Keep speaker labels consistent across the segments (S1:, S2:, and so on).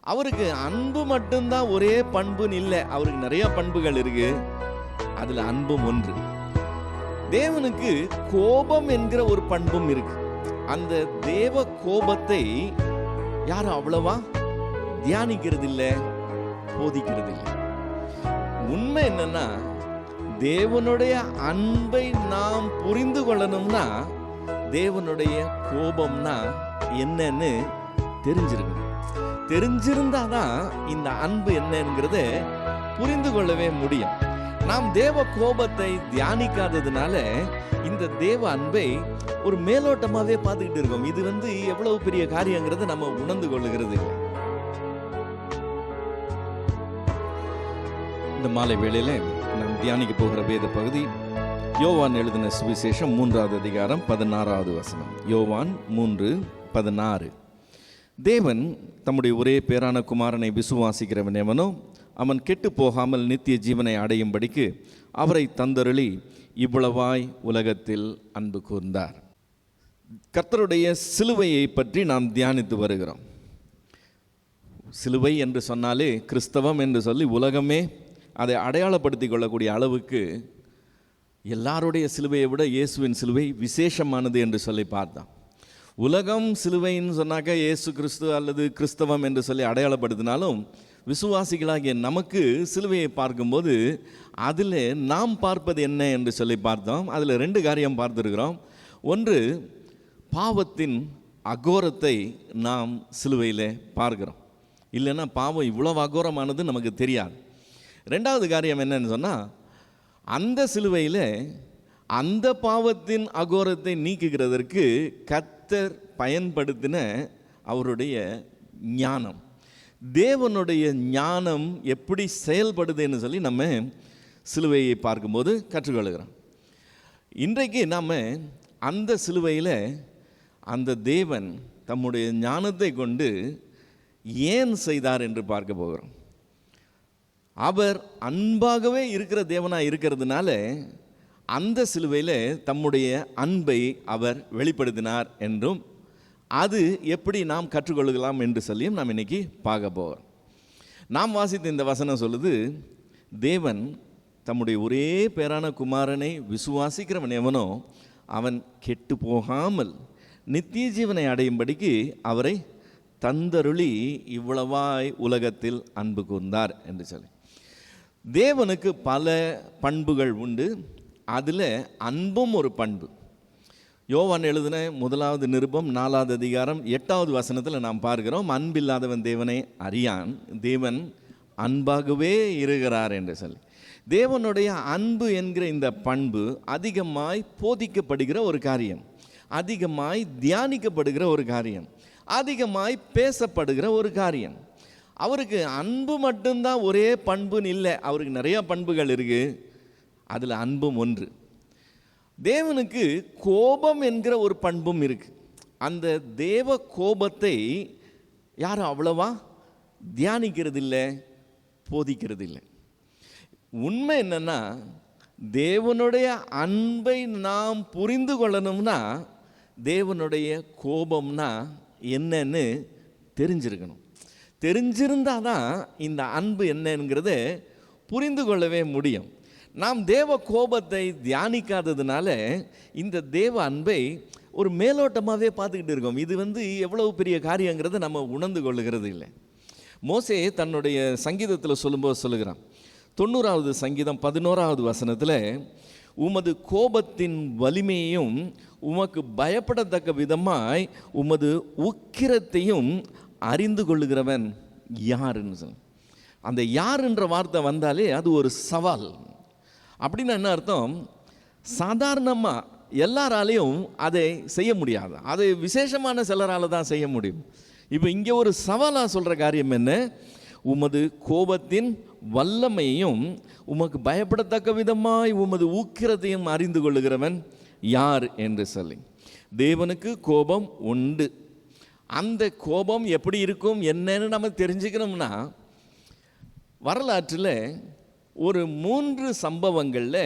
S1: அவருக்கு அன்பு மட்டும்தான் ஒரே பண்புன்னு இல்லை, அவருக்கு நிறைய பண்புகள் இருக்கு. அதுல அன்பும் ஒன்று. தேவனுக்கு கோபம் என்கிற ஒரு பண்பும் இருக்கு. அந்த தேவ கோபத்தை யாரும் அவ்வளவா தியானிக்கிறது இல்லை, போதிக்கிறது இல்லை. உண்மை என்னன்னா, தேவனுடைய அன்பை நாம் புரிந்து கொள்ளணும்னா தேவனுடைய கோபம்னா என்னன்னு தெரிஞ்சிருக்கணும். தெரிஞ்சிருந்தாதான் இந்த அன்பு என்னங்கிறத புரிந்து கொள்ளவே முடியும். நாம் தேவ கோபத்தை தியானிக்காததுனால இந்த தேவ அன்பை ஒரு மேலோட்டமாவே பார்த்துக்கிட்டு இருக்கோம். இது எவ்வளவு பெரிய காரியங்கிறத நம்ம உணர்ந்து கொள்ளுகிறது இல்லை. இந்த மாலை வேளையில நாம் தியானிக்க போகிற வேத பகுதி யோவான் எழுதின சுவிசேஷம் 3வது அதிகாரம் 16வது வசனம். யோவான் 3:16. தேவன் தம்முடைய ஒரே பேரான குமாரனை விசுவாசிக்கிறவன் எவனோ அவன் கெட்டு போகாமல் நித்திய ஜீவனை அடையும்படிக்கு அவரை தந்தருளி இவ்வளவாய் உலகத்தில் அன்பு கூர்ந்தார். கர்த்தருடைய சிலுவையை பற்றி நாம் தியானித்து வருகிறோம். சிலுவை என்று சொன்னாலே கிறிஸ்தவம் என்று சொல்லி உலகமே அதை அடையாளப்படுத்தி கொள்ளக்கூடிய அளவுக்கு எல்லாருடைய சிலுவையை விட இயேசுவின் சிலுவை விசேஷமானது என்று சொல்லி பார்த்தோம். உலகம் சிலுவைன்னு சொன்னாக்க இயேசு கிறிஸ்து அல்லது கிறிஸ்தவம் என்று சொல்லி அடையாளப்படுத்தினாலும் விசுவாசிகளாகிய நமக்கு சிலுவையை பார்க்கும்போது அதில் நாம் பார்ப்பது என்ன என்று சொல்லி பார்த்தோம். அதில் 2 காரியம் பார்த்துருக்கிறோம். ஒன்று, பாவத்தின் அகோரத்தை நாம் சிலுவையில் பார்க்கிறோம். இல்லைன்னா பாவம் இவ்வளவு அகோரமானது நமக்கு தெரியாது. 2வது காரியம் என்னன்னு சொன்னால், அந்த சிலுவையில் அந்த பாவத்தின் அகோரத்தை நீக்குகிறதற்கு கர்த்தர் பயன்படுத்தின அவருடைய ஞானம், தேவனுடைய ஞானம் எப்படி செயல்படுதுன்னு சொல்லி நம்ம சிலுவையை பார்க்கும்போது கற்றுக்கொள்கிறோம். இன்றைக்கு நாம் அந்த சிலுவையில் அந்த தேவன் தம்முடைய ஞானத்தை கொண்டு ஏன் செய்தார் என்று பார்க்க போகிறோம். அவர் அன்பாகவே இருக்கிற தேவனாக இருக்கிறதுனால அந்த சிலுவையில் தம்முடைய அன்பை அவர் வெளிப்படுத்தினார் என்றும் அது எப்படி நாம் கற்றுக்கொள்ளலாம் என்று சொல்லியும் நாம் இன்னைக்கு பார்க்க போகிறோம். நாம் வாசித்த இந்த வசனம் சொல்லுது, தேவன் தம்முடைய ஒரே பேரான குமாரனை விசுவாசிக்கிறவன் எவனோ அவன் கெட்டு போகாமல் நித்திய ஜீவனை அடையும்படிக்கு அவரை தந்தருளி இவ்வளவாய் உலகத்தில் அன்பு கூர்ந்தார் என்று சொல்லி. தேவனுக்கு பல பண்புகள் உண்டு, அதில் அன்பும் ஒரு பண்பு. யோவான் எழுதின 1வது நிருபம் 4வது அதிகாரம் 8வது வசனத்தில் நாம் பார்க்கிறோம், அன்பில்லாதவன் தேவனை அறியான், தேவன் அன்பாகவே இருக்கிறார் என்று சொல்லி. தேவனுடைய அன்பு என்கிற இந்த பண்பு அதிகமாய் போதிக்கப்படுகிற ஒரு காரியம், அதிகமாய் தியானிக்கப்படுகிற ஒரு காரியம், அதிகமாய் பேசப்படுகிற ஒரு காரியம். அவருக்கு அன்பு மட்டும்தான் ஒரே பண்புன்னு இல்லை, அவருக்கு நிறைய பண்புகள் இருக்கு. அதில் அன்பும் ஒன்று. தேவனுக்கு கோபம் என்கிற ஒரு பண்பும் இருக்கு. அந்த தேவ கோபத்தை யாரும் அவ்வளவா தியானிக்கிறது இல்லை, போதிக்கிறது இல்லை. உண்மை என்னன்னா, தேவனுடைய அன்பை நாம் புரிந்து கொள்ளணும்னா தேவனுடைய கோபம்னா என்னன்னு தெரிஞ்சிருக்கணும். தெரிஞ்சிருந்தாதான் இந்த அன்பு என்னங்கிறத புரிந்து கொள்ளவே முடியும். நாம் தேவ கோபத்தை தியானிக்காததுனால இந்த தேவ அன்பை ஒரு மேலோட்டமாகவே பார்த்துக்கிட்டு இருக்கோம். இது எவ்வளவு பெரிய காரியங்கிறத நம்ம உணர்ந்து கொள்ளுகிறது இல்லை. மோசே தன்னுடைய சங்கீதத்தில் சொல்லும்போது சொல்லுகிறான், 90வது சங்கீதம் 11வது வசனத்தில், உமது கோபத்தின் வலிமையையும் உமக்கு பயப்படத்தக்க விதமாய் உமது உக்கிரத்தையும் அறிந்து கொள்ளுகிறவன் யாருன்னு சொல்லு. அந்த யாருன்ற வார்த்தை வந்தாலே அது ஒரு சவால். அப்படின்னு என்ன அர்த்தம்? சாதாரணமாக எல்லாராலையும் அதை செய்ய முடியாது, அது விசேஷமான சிலரால் தான் செய்ய முடியும். இப்போ இங்கே ஒரு சவாலாக சொல்கிற காரியம் என்ன? உமது கோபத்தின் வல்லமையும் உமக்கு பயப்படத்தக்க விதமாய் உமது ஊக்கிரத்தையும் அறிந்து கொள்ளுகிறவன் யார் என்று சொல்லி. தேவனுக்கு கோபம் உண்டு. அந்த கோபம் எப்படி இருக்கும் என்னன்னு நம்ம தெரிஞ்சுக்கணும்னா, வரலாற்றில் ஒரு 3 சம்பவங்களில்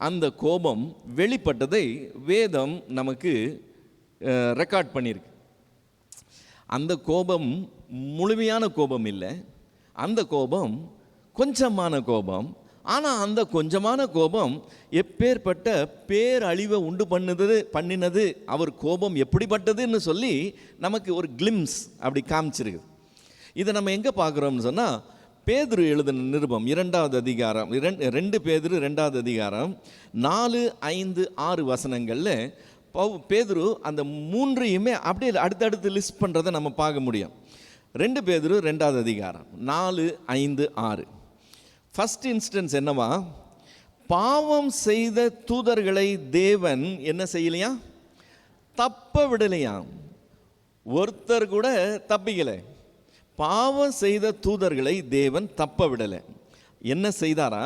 S1: அந்த கோபம் வெளிப்பட்டதை வேதம் நமக்கு ரெக்கார்ட் பண்ணியிருக்கு. அந்த கோபம் முழுமையான கோபம் இல்லை, அந்த கோபம் கொஞ்சமான கோபம். ஆனால் அந்த கொஞ்சமான கோபம் எப்பேற்பட்ட பேரழிவை உண்டு பண்ணினது, அவர் கோபம் எப்படிப்பட்டதுன்னு சொல்லி நமக்கு ஒரு கிளிம்ஸ் அப்படி காமிச்சிருக்கு. இதை நம்ம எங்கே பார்க்குறோம்னு சொன்னால், பேதுரு எழுதின நிருபம் 2வது அதிகாரம், 2 பேதுரு 2வது அதிகாரம் 4, 5, 6 வசனங்களில் பேதுரு அந்த 3ஐயுமே அப்படியே அடுத்தடுத்து லிஸ்ட் பண்ணுறதை நம்ம பார்க்க முடியும். 2 பேதுரு 2வது அதிகாரம் 4, 5, 6. ஃபர்ஸ்ட் இன்ஸ்டன்ஸ் என்னவா? பாவம் செய்த தூதர்களை தேவன் என்ன செய்யலையா? தப்ப விடலையா. ஒருத்தர் கூட தப்பிக்கலை. பாவம் செய்த தூதர்களை தேவன் தப்ப விடலை. என்ன செய்தாரா?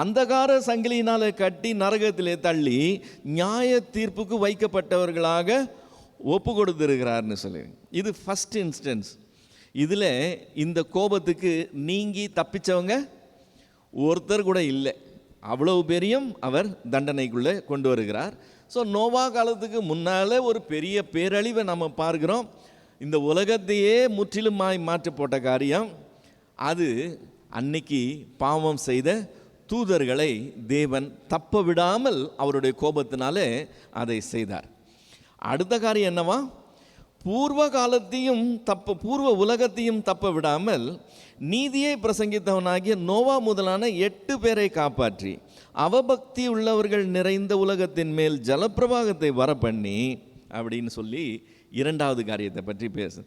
S1: அந்தகார சங்கிலியினால் கட்டி நரகத்திலே தள்ளி நியாய தீர்ப்புக்கு வைக்கப்பட்டவர்களாக ஒப்பு கொடுத்திருக்கிறார்னு சொல்லி, இது ஃபர்ஸ்ட் இன்ஸ்டன்ஸ். இதில் இந்த கோபத்துக்கு நீங்கி தப்பிச்சவங்க ஒருத்தர் கூட இல்லை. அவ்வளவு பேரையும் அவர் தண்டனைக்குள்ளே கொண்டு வருகிறார். ஸோ நோவா காலத்துக்கு முன்னால் ஒரு பெரிய பேரழிவை நம்ம பார்க்கிறோம். இந்த உலகத்தையே முற்றிலுமாய் மாற்றி போட்ட காரியம் அது. அன்னைக்கு பாவம் செய்த தூதர்களை தேவன் தப்ப விடாமல் அவருடைய கோபத்தினாலே அதை செய்தார். அடுத்த காரியம் என்னவா? பூர்வ காலத்தையும் பூர்வ உலகத்தையும் தப்ப விடாமல் நீதியை பிரசங்கித்தவனாகிய நோவா முதலான 8 பேரை காப்பாற்றி அவபக்தி உள்ளவர்கள் நிறைந்த உலகத்தின் மேல் ஜலப்பிரவாகத்தை வரப்பண்ணி அப்படின்னு சொல்லி 2வது காரியத்தை பற்றி பேசு.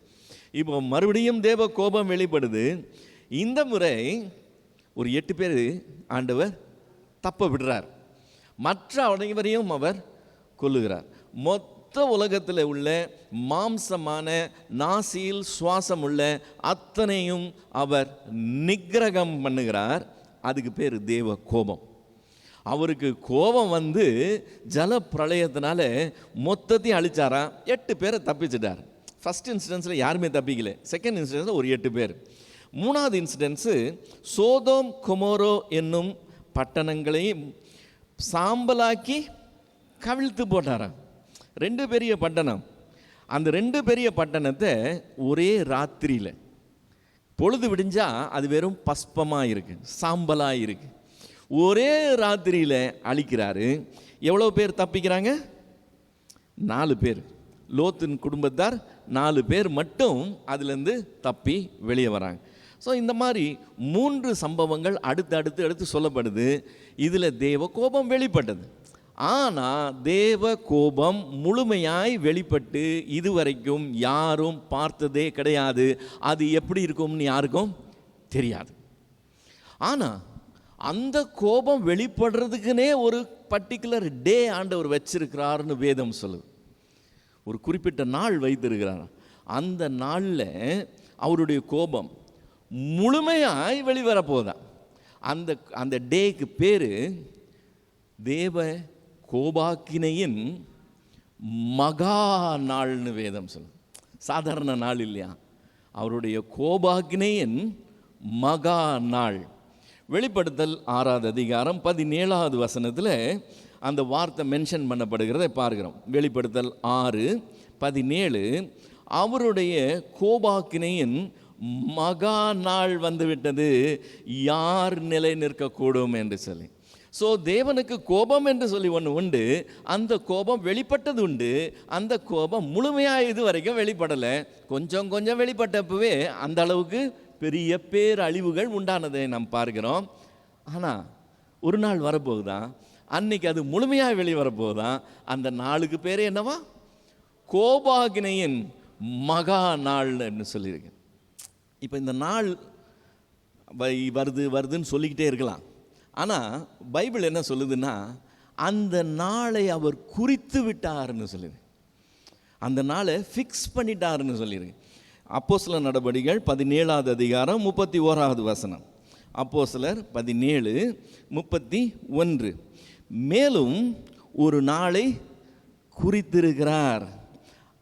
S1: இப்போ மறுபடியும் தேவ கோபம் வெளிப்படுது. இந்த முறை ஒரு 8 பேர் ஆண்டவர் தப்ப விடுறார். மற்ற அனைவரையும் அவர் கொல்லுகிறார். மொத்த உலகத்தில் உள்ள மாம்சமான நாசியில் சுவாசம் உள்ள அத்தனையும் அவர் நிக்கிரகம் பண்ணுகிறார். அதுக்கு பேர் தேவ கோபம். அவருக்கு கோபம் வந்து ஜல பிரளயத்தினால மொத்தத்தையும் அழிச்சாரா. 8 பேரை தப்பிச்சிட்டார். ஃபர்ஸ்ட் இன்சிடென்ஸில் யாருமே தப்பிக்கல. செகண்ட் இன்சிடென்ஸில் ஒரு 8 பேர். 3வது இன்சிடென்ஸு சோதோம் கொமோரோ என்னும் பட்டணங்களையும் சாம்பலாக்கி கவிழ்த்து போட்டாராம். 2 பெரிய பட்டணம். அந்த 2 பெரிய பட்டணத்தை ஒரே ராத்திரியில், பொழுது விடிஞ்சா அது வெறும் பஸ்பமாக இருக்கு, சாம்பலாக இருக்கு. ஒரே ராத்திரியில் அழிக்கிறாரு. எவ்வளோ பேர் தப்பிக்கிறாங்க? 4 பேர். லோத்தின் குடும்பத்தார் 4 பேர் மட்டும் அதுலேருந்து தப்பி வெளியே வராங்க. ஸோ இந்த மாதிரி 3 சம்பவங்கள் அடுத்து சொல்லப்படுது. இதில் தேவ கோபம் வெளிப்பட்டது. ஆனால் தேவ கோபம் முழுமையாய் வெளிப்பட்டு இதுவரைக்கும் யாரும் பார்த்ததே கிடையாது. அது எப்படி இருக்கும்னு யாருக்கும் தெரியாது. ஆனால் அந்த கோபம் வெளிப்படுறதுக்குனே ஒரு பர்டிகுலர் டே ஆண்டவர் வச்சிருக்கிறார்னு வேதம் சொல்லுது. ஒரு குறிப்பிட்ட நாள் வைத்திருக்கிறார். அந்த நாளில் அவருடைய கோபம் முழுமையாய் வெளிவரப்போதான். அந்த டேக்கு பேர் தேவ கோபாக்கினையின் மகா நாள்னு வேதம் சொல்லும். சாதாரண நாள் இல்லையா, அவருடைய கோபாக்கினையின் மகா நாள். வெளிப்படுத்தல் 6வது அதிகாரம் 17வது வசனத்தில் அந்த வார்த்தை மென்ஷன் பண்ணப்படுகிறதை பார்க்கிறோம். வெளிப்படுத்தல் 6:17 அவருடைய கோபாக்கினையின் மகா நாள் வந்துவிட்டது, யார் நிலை நிற்கக்கூடும் என்று சொல்லி. ஸோ தேவனுக்கு கோபம் என்று சொல்லி ஒன்று உண்டு. அந்த கோபம் வெளிப்பட்டது உண்டு. அந்த கோபம் முழுமையாக இது வரைக்கும் வெளிப்படலை. கொஞ்சம் கொஞ்சம் வெளிப்பட்டப்பவே அந்த அளவுக்கு பெரிய பேரழிவுகள் உண்டானதை நாம் பார்க்கிறோம். ஆனால் ஒரு நாள் வரப்போகுதான், அன்னைக்கு அது முழுமையாக வெளிவரப்போகுதான். அந்த நாளுக்கு பேர் என்னவா? கோபாகினையின் மகா நாள்னு சொல்லியிருக்கு. இப்போ இந்த நாள் வருதுன்னு சொல்லிக்கிட்டே இருக்கலாம். ஆனால் பைபிள் என்ன சொல்லுதுன்னா, அந்த நாளை அவர் குறித்து விட்டார்னு சொல்லுது. அந்த நாளை ஃபிக்ஸ் பண்ணிட்டாருன்னு சொல்லியிருக்கு. அப்போஸ்தலர் நடபடிகள் 17வது அதிகாரம் 31வது வசனம். அப்போஸ்தலர் 17:31. மேலும் ஒரு நாளை குறித்திருக்கிறார்,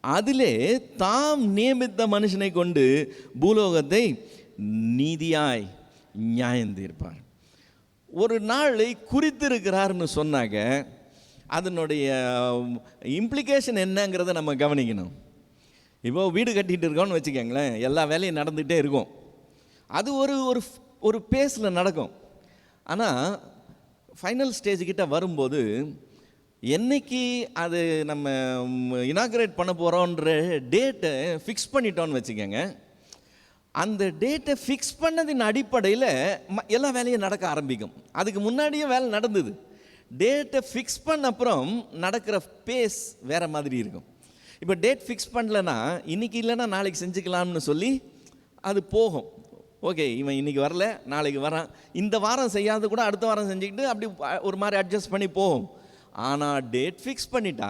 S1: அதிலே தாம் நியமித்த மனுஷனை கொண்டு பூலோகத்தை நீதியாய் நியாயந்தீர்ப்பார். ஒரு நாளை குறித்திருக்கிறார்னு சொன்னாங்க, அதனுடைய இம்ப்ளிகேஷன் என்னங்கிறத நம்ம கவனிக்கணும். இப்போ வீடு கட்டிகிட்டு இருக்கோம்னு வச்சுக்கோங்களேன், எல்லா வேலையும் நடந்துகிட்டே இருக்கும். அது ஒரு ஒரு ஒரு பேஸில் நடக்கும். ஆனால் ஃபைனல் ஸ்டேஜ்கிட்ட வரும்போது என்னைக்கு அது நம்ம இனாக்ரேட் பண்ண போகிறோன்ற டேட்டை ஃபிக்ஸ் பண்ணிட்டோன்னு வச்சுக்கோங்க. அந்த டேட்டை ஃபிக்ஸ் பண்ணதின் அடிப்படையில் எல்லா வேலையும் நடக்க ஆரம்பிக்கும். அதுக்கு முன்னாடியே வேலை நடந்தது. டேட்டை ஃபிக்ஸ் பண்ண அப்புறம் நடக்கிற பேஸ் வேறு மாதிரி இருக்கும். இப்போ டேட் ஃபிக்ஸ் பண்ணலன்னா இன்றைக்கி இல்லைன்னா நாளைக்கு செஞ்சுக்கலாம்னு சொல்லி அது போகும். ஓகே, இவன் இன்றைக்கி வரல, நாளைக்கு வரான், இந்த வாரம் செய்யாத கூட அடுத்த வாரம் செஞ்சுக்கிட்டு அப்படி ஒரு மாதிரி அட்ஜஸ்ட் பண்ணி போகும். ஆனால் டேட் ஃபிக்ஸ் பண்ணிட்டா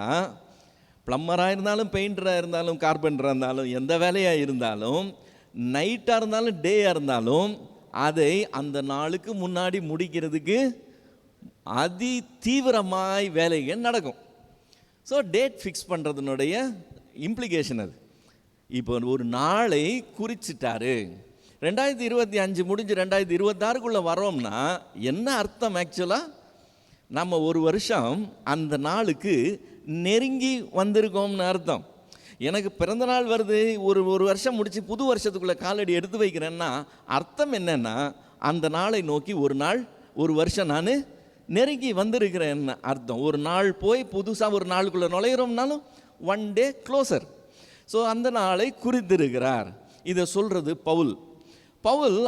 S1: ப்ளம்பராக இருந்தாலும், பெயிண்டராக இருந்தாலும், கார்பெண்டராக இருந்தாலும், எந்த வேலையாக இருந்தாலும், நைட்டாக இருந்தாலும், டேயாக இருந்தாலும், அதை அந்த நாளுக்கு முன்னாடி முடிக்கிறதுக்கு அதி தீவிரமாய் வேலைகள் நடக்கும். ஸோ டேட் ஃபிக்ஸ் பண்ணுறதுனுடைய இம்ப்ளிகேஷன் அது. இப்போ ஒரு நாளை குறிச்சிட்டாரு, 2025 முடிஞ்சு 2026 வரோம்னா என்ன அர்த்தம்? ஆக்சுவலாக நம்ம ஒரு வருஷம் அந்த நாளுக்கு நெருங்கி வந்திருக்கோம்னு அர்த்தம். எனக்கு பிறந்த நாள் வருது, ஒரு வருஷம் முடித்து புது வருஷத்துக்குள்ளே காலடி எடுத்து வைக்கிறேன்னா அர்த்தம் என்னென்னா, அந்த நாளை நோக்கி ஒரு வருஷம் நான் நெருங்கி வந்திருக்கிறேன்னு அர்த்தம். ஒரு நாள் போய் புதுசாக ஒரு நாளுக்குள்ளே நுழையிறோம்னாலும் ஒன் டே க்ளோசர். ஸோ அந்த நாளை குறித்திருக்கிறார். இதை சொல்கிறது பவுல்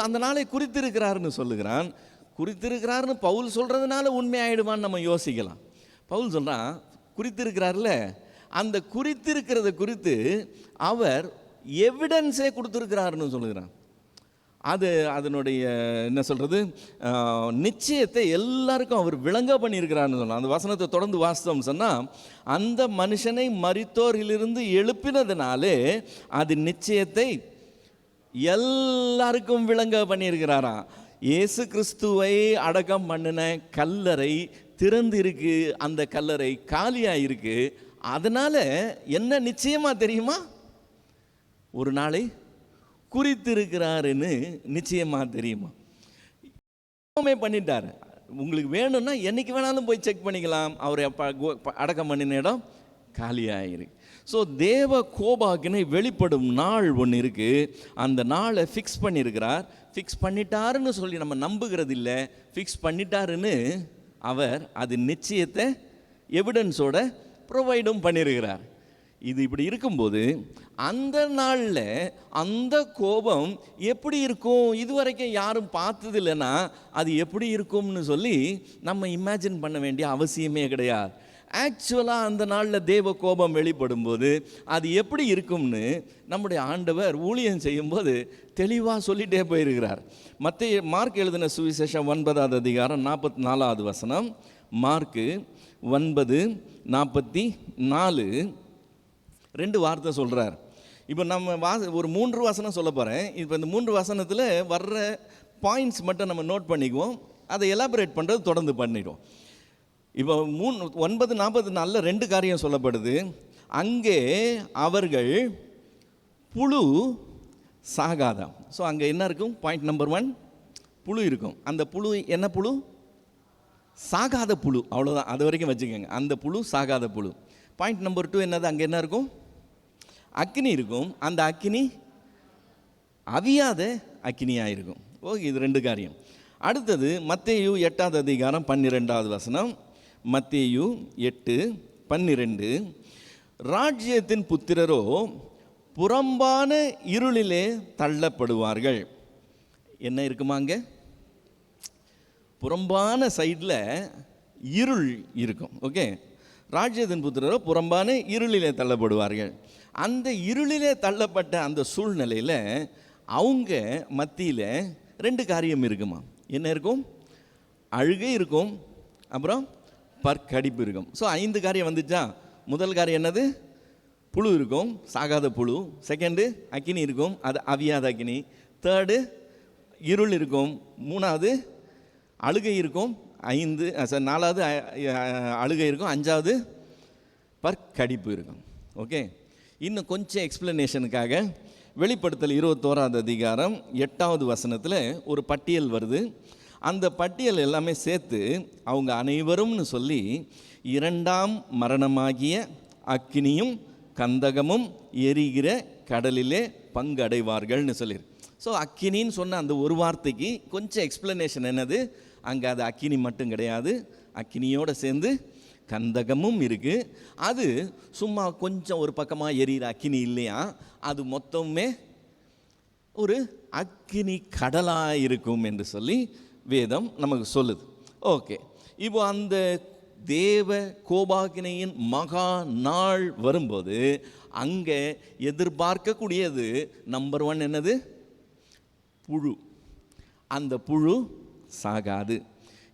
S1: அந்த நாளை குறித்திருக்கிறார்னு சொல்லுகிறான். குறித்திருக்கிறார்னு பவுல் சொல்கிறதுனால உண்மையாயிடுவான்னு நம்ம யோசிக்கலாம். பவுல் சொல்கிறான் குறித்திருக்கிறார்ல, அந்த குறித்திருக்கிறத குறித்து அவர் எவிடன்ஸே கொடுத்துருக்கிறாருன்னு சொல்லுகிறான். அதனுடைய என்ன சொல்கிறது, நிச்சயத்தை எல்லாருக்கும் அவர் விளங்க பண்ணியிருக்கிறார்னு சொன்னான். அந்த வசனத்தை தொடர்ந்து வாசித்தோம் சொன்னால், அந்த மனுஷனை மரித்தோரிலிருந்து எழுப்பினதுனாலே அது நிச்சயத்தை எல்லாருக்கும் விளங்க பண்ணியிருக்கிறாராம். இயேசு கிறிஸ்துவை அடக்கம் பண்ணின கல்லறை திறந்து இருக்கு, அந்த கல்லறை காலியாக இருக்கு. அதனால என்ன நிச்சயமாக தெரியுமா? ஒரு நாளை குறித்திருக்கிறாருன்னு நிச்சயமாக தெரியுமா? பண்ணிட்டார். உங்களுக்கு வேணும்னா என்னைக்கு வேணாலும் போய் செக் பண்ணிக்கலாம். அவர் அடக்கம் பண்ணின இடம் காலியாயிருக்கு. ஸோ தேவ கோபாக்கினை வெளிப்படும் நாள் ஒன்று இருக்குது. அந்த நாளை ஃபிக்ஸ் பண்ணியிருக்கிறார். ஃபிக்ஸ் பண்ணிட்டாருன்னு சொல்லி நம்ம நம்புகிறது இல்லை, ஃபிக்ஸ் பண்ணிட்டாருன்னு அவர் அது நிச்சயத்தை எவிடன்ஸோட ப்ரொவைடும் பண்ணியிருக்கிறார். இது இப்படி இருக்கும்போது அந்த நாளில் அந்த கோபம் எப்படி இருக்கும், இதுவரைக்கும் யாரும் பார்த்தது இல்லைன்னா அது எப்படி இருக்கும்னு சொல்லி நம்ம இமேஜின் பண்ண வேண்டிய அவசியமே கிடையாது. ஆக்சுவலாக அந்த நாளில் தேவ கோபம் வெளிப்படும் போது அது எப்படி இருக்கும்னு நம்முடைய ஆண்டவர் ஊழியம் செய்யும்போது தெளிவாக சொல்லிகிட்டே போயிருக்கிறார். மார்க் எழுதின சுவிசேஷம் 9வது அதிகாரம் 44வது வசனம். மார்க்கு 9:44 2 வார்த்தை சொல்கிறார். இப்போ நம்ம ஒரு 3 வசனம் சொல்ல போகிறேன். இப்போ இந்த 3 வசனத்தில் வர்ற பாயிண்ட்ஸ் மட்டும் நம்ம நோட் பண்ணிக்குவோம், அதை எலாபரேட் பண்ணுறது தொடர்ந்து பண்ணிடுவோம். இப்போ 9:44 2 காரியம் சொல்லப்படுது. அங்கே அவர்கள் புழு சாகாதாம். ஸோ அங்கே என்ன இருக்கும்? பாயிண்ட் நம்பர் 1, புழு இருக்கும். அந்த புழு என்ன புழு? சாகாத புழு. அவ்வளோதான், அது வரைக்கும் வச்சுக்கோங்க. அந்த புழு சாகாத புழு. பாயிண்ட் நம்பர் 2 என்னது? அங்கே என்ன இருக்கும்? அக்கினி இருக்கும். அந்த அக்கினி அவியாத அக்கினியாக இருக்கும். ஓகே, இது 2 காரியம். அடுத்தது மத்தேயு 8வது அதிகாரம் 12வது வசனம். மத்தேயு 8:12 ராஜ்யத்தின் புத்திரரோ புறம்பான இருளிலே தள்ளப்படுவார்கள். என்ன இருக்குமாங்க? புறம்பான சைடில் இருள் இருக்கும். ஓகே, ராஜ்யத்தின் புத்திரரோ புறம்பான இருளிலே தள்ளப்படுவார்கள். அந்த இருளிலே தள்ளப்பட்ட அந்த சூழ்நிலையில் அவங்க மத்தியில் 2 காரியம் இருக்குமா? என்ன இருக்கும்? அழுகை இருக்கும், அப்புறம் பற்கடிப்பு இருக்கும். ஸோ 5 காரியம் வந்துச்சா? முதல் காரியம் என்னது? புழு இருக்கும், சாகாத புழு. செகண்டு அக்கினி இருக்கும், அது அவியாத அக்கினி. தேர்டு இருள் இருக்கும். 3வது அழுகை இருக்கும். 4வது அழுகை இருக்கும். 5வது பற்கடிப்பு இருக்கும். ஓகே, இன்னும் கொஞ்சம் எக்ஸ்பிளனேஷனுக்காக வெளிப்படுத்தல் 21வது அதிகாரம் 8வது வசனத்தில் ஒரு பட்டியல் வருது. அந்த பட்டியல் எல்லாமே சேர்த்து அவங்க அனைவரும்னு சொல்லி 2ஆம் மரணமாகிய அக்கினியும் கந்தகமும் எரிகிற கடலிலே பங்கடைவார்கள்னு சொல்லியிருக்கு. ஸோ அக்கினின்னு சொன்ன அந்த ஒரு வார்த்தைக்கு கொஞ்சம் எக்ஸ்பிளனேஷன் என்னது, அங்கே அது அக்கினி மட்டும் கிடையாது, அக்கினியோடு சேர்ந்து கந்தகமும் இருக்குது. அது சும்மா கொஞ்சம் ஒரு பக்கமாக எரிகிற அக்கினி இல்லையா, அது மொத்தமே ஒரு அக்கினி கடலாக இருக்கும் என்று சொல்லி வேதம் நமக்கு சொல்லுது. ஓகே, இப்போ அந்த தேவ கோபாக்கினையின் மகா நாள் வரும்போது அங்கே எதிர்பார்க்கக்கூடியது நம்பர் 1 என்னது, புழு. அந்த புழு சாகாது.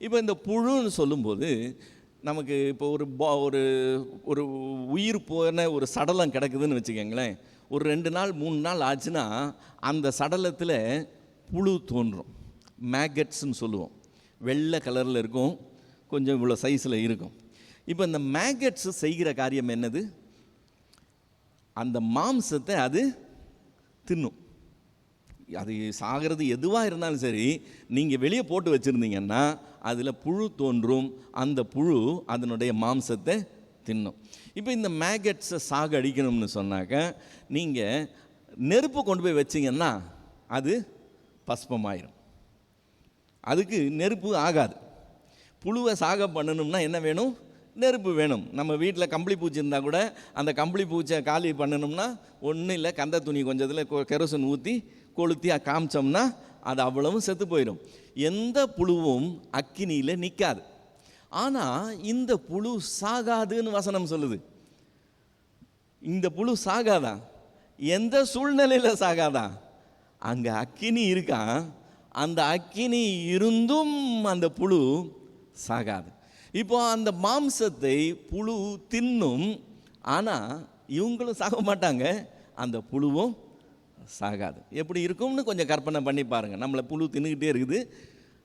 S1: இப்போ இந்த புழுன்னு சொல்லும்போது நமக்கு இப்போ ஒரு ஒரு உயிர் போன ஒரு சடலம் கிடக்குதுன்னு வச்சுக்கோங்களேன். ஒரு 2 நாள் 3 நாள் ஆச்சுன்னா அந்த சடலத்தில் புழு தோன்றும். மேகட்ஸ்ன்னு சொல்லுவோம். வெள்ளை கலரில் இருக்கும், கொஞ்சம் இவ்வளோ சைஸில் இருக்கும். இப்போ இந்த மேகட்ஸ் செய்கிற காரியம் என்னது, அந்த மாம்சத்தை அது தின்னும். அது சாகிறது எதுவாக இருந்தாலும் சரி, நீங்கள் வெளியே போட்டு வச்சுருந்தீங்கன்னா அதில் புழு தோன்றும், அந்த புழு அதனுடைய மாம்சத்தை தின்னும். இப்போ இந்த மேகட்ஸை சாகடிக்கணும்னு சொன்னாக்க நீங்கள் நெருப்பு கொண்டு போய் வச்சிங்கன்னா அது பஸ்பமாயிரும். அதுக்கு நெருப்பு ஆகாது. புழுவை சாக பண்ணணும்னா என்ன வேணும், நெருப்பு வேணும். நம்ம வீட்டில் கம்பளி பூச்சி இருந்தால் கூட அந்த கம்பளி பூச்சை காலி பண்ணணும்னா ஒன்றும் இல்லை, கந்த துணி கொஞ்சத்தில் கெரோசின் ஊற்றி கொளுத்தி காமிச்சோம்னா அது அவ்வளவும் செத்து போயிடும். எந்த புழுவும் அக்கினியில் நிற்காது. ஆனால் இந்த புழு சாகாதுன்னு வசனம் சொல்லுது. இந்த புழு சாகாதா, எந்த சூழ்நிலையில் சாகாதா, அங்கே அக்கினி இருக்கா, அந்த அக்கினி இருந்தும் அந்த புழு சாகாது. இப்போ அந்த மாம்சத்தை புழு தின்னும், ஆனால் இவங்களும் சாக மாட்டாங்க, அந்த புழுவும் சாகாது. எப்படி இருக்கும்னு கொஞ்சம் கற்பனை பண்ணி பாருங்கள். நம்மளை புழு தின்னுக்கிட்டே இருக்குது,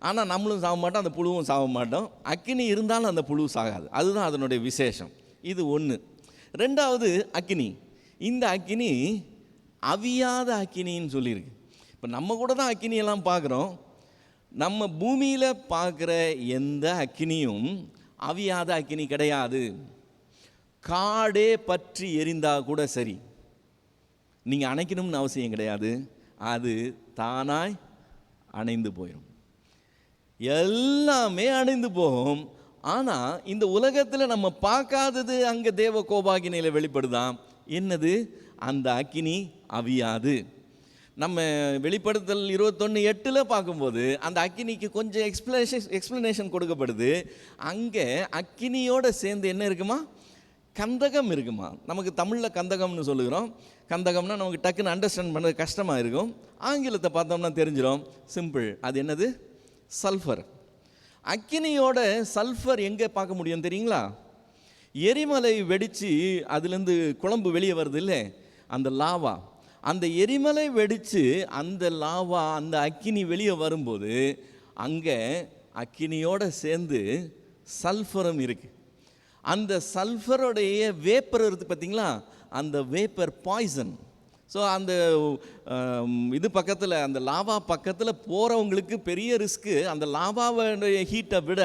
S1: ஆனால் நம்மளும் சாக மாட்டோம், அந்த புழுவும் சாக மாட்டோம். அக்கினி இருந்தாலும் அந்த புழு சாகாது. அதுதான் அதனுடைய விசேஷம். இது ஒன்று. ரெண்டாவது அக்கினி. இந்த அக்கினி அவியாத அக்கினின்னு சொல்லியிருக்கு. இப்போ நம்ம கூட தான் அக்கினியெல்லாம் பார்க்குறோம். நம்ம பூமியில் பார்க்குற எந்த அக்கினியும் அவியாத அக்கினி கிடையாது. காடே பற்றி எரிந்தால் கூட சரி, நீங்கள் அணைக்கணும்னு அவசியம் கிடையாது, அது தானாய் அணைந்து போயிடும். எல்லாமே அணைந்து போகும். ஆனால் இந்த உலகத்தில் நம்ம பார்க்காதது அங்கே தேவ கோபாகினையில் வெளிப்படுதான். என்னது, அந்த அக்கினி அவியாது. நம்ம வெளிப்படுத்தல் 21:8 பார்க்கும்போது அந்த அக்கினிக்கு கொஞ்சம் எக்ஸ்பிளனேஷன் கொடுக்கப்படுது. அங்கே அக்கினியோடு சேர்ந்து என்ன இருக்குமா, கந்தகம் இருக்குமா. நமக்கு தமிழில் கந்தகம்னு சொல்லுகிறோம். கந்தகம்னா நமக்கு டக்குன்னு அண்டர்ஸ்டாண்ட் பண்ண கஷ்டமாக இருக்கும். ஆங்கிலத்தை பார்த்தோம்னா தெரிஞ்சிடும், சிம்பிள். அது என்னது, சல்ஃபர். அக்கினியோட சல்ஃபர் எங்கே பார்க்க முடியும் தெரியுங்களா? எரிமலை வெடித்து அதுலேருந்து குழம்பு வெளியே வருது இல்லை, அந்த லாவா, அந்த எரிமலை வெடித்து அந்த லாவா அந்த அக்கினி வெளியே வரும்போது அங்கே அக்கினியோடு சேர்ந்து சல்ஃபரும் இருக்குது. அந்த சல்ஃபருடைய வேப்பர் இருக்குது பார்த்தீங்களா, அந்த வேப்பர் பாய்சன். ஸோ அந்த இது பக்கத்தில், அந்த லாவா பக்கத்தில் போகிறவங்களுக்கு பெரிய ரிஸ்க்கு. அந்த லாவாவுடைய ஹீட்டை விட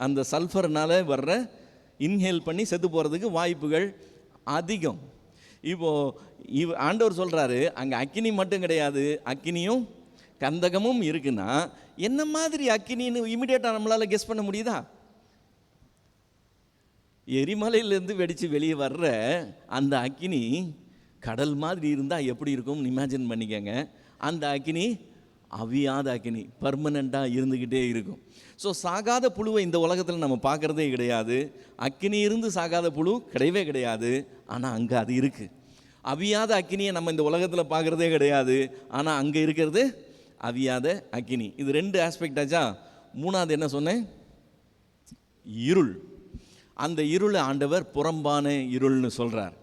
S1: அந்த சல்ஃபர்னால் வர்ற இன்ஹேல் பண்ணி செத்து போகிறதுக்கு வாய்ப்புகள் அதிகம். இப்போது ஆண்டவர் சொல்கிறாரு, அங்கே அக்கினி மட்டும் கிடையாது, அக்கினியும் கந்தகமும் இருக்குன்னா என்ன மாதிரி அக்கினின்னு இமிடியேட்டாக நம்மளால் கெஸ் பண்ண முடியுதா? எரிமலையிலேருந்து வெடித்து வெளியே வர்ற அந்த அக்கினி கடல் மாதிரி இருந்தால் எப்படி இருக்கும்னு இமேஜின் பண்ணிக்கங்க. அந்த அக்கினி அவியாத அக்கினி, பர்மனெண்ட்டாக இருந்துக்கிட்டே இருக்கும். ஸோ சாகாத புழுவை இந்த உலகத்தில் நம்ம பார்க்குறதே கிடையாது. அக்கினி இருந்து சாகாத புழு கிடையவே கிடையாது, ஆனால் அங்கே அது இருக்குது. அவியாத அக்கினியை நம்ம இந்த உலகத்தில் பார்க்குறதே கிடையாது, ஆனால் அங்கே இருக்கிறது அவியாத அக்கினி. இது 2 ஆஸ்பெக்ட் ஆச்சா. மூணாவது என்ன சொன்னேன், இருள். அந்த இருளை ஆண்டவர் புறம்பான இருள்னு சொல்கிறார்.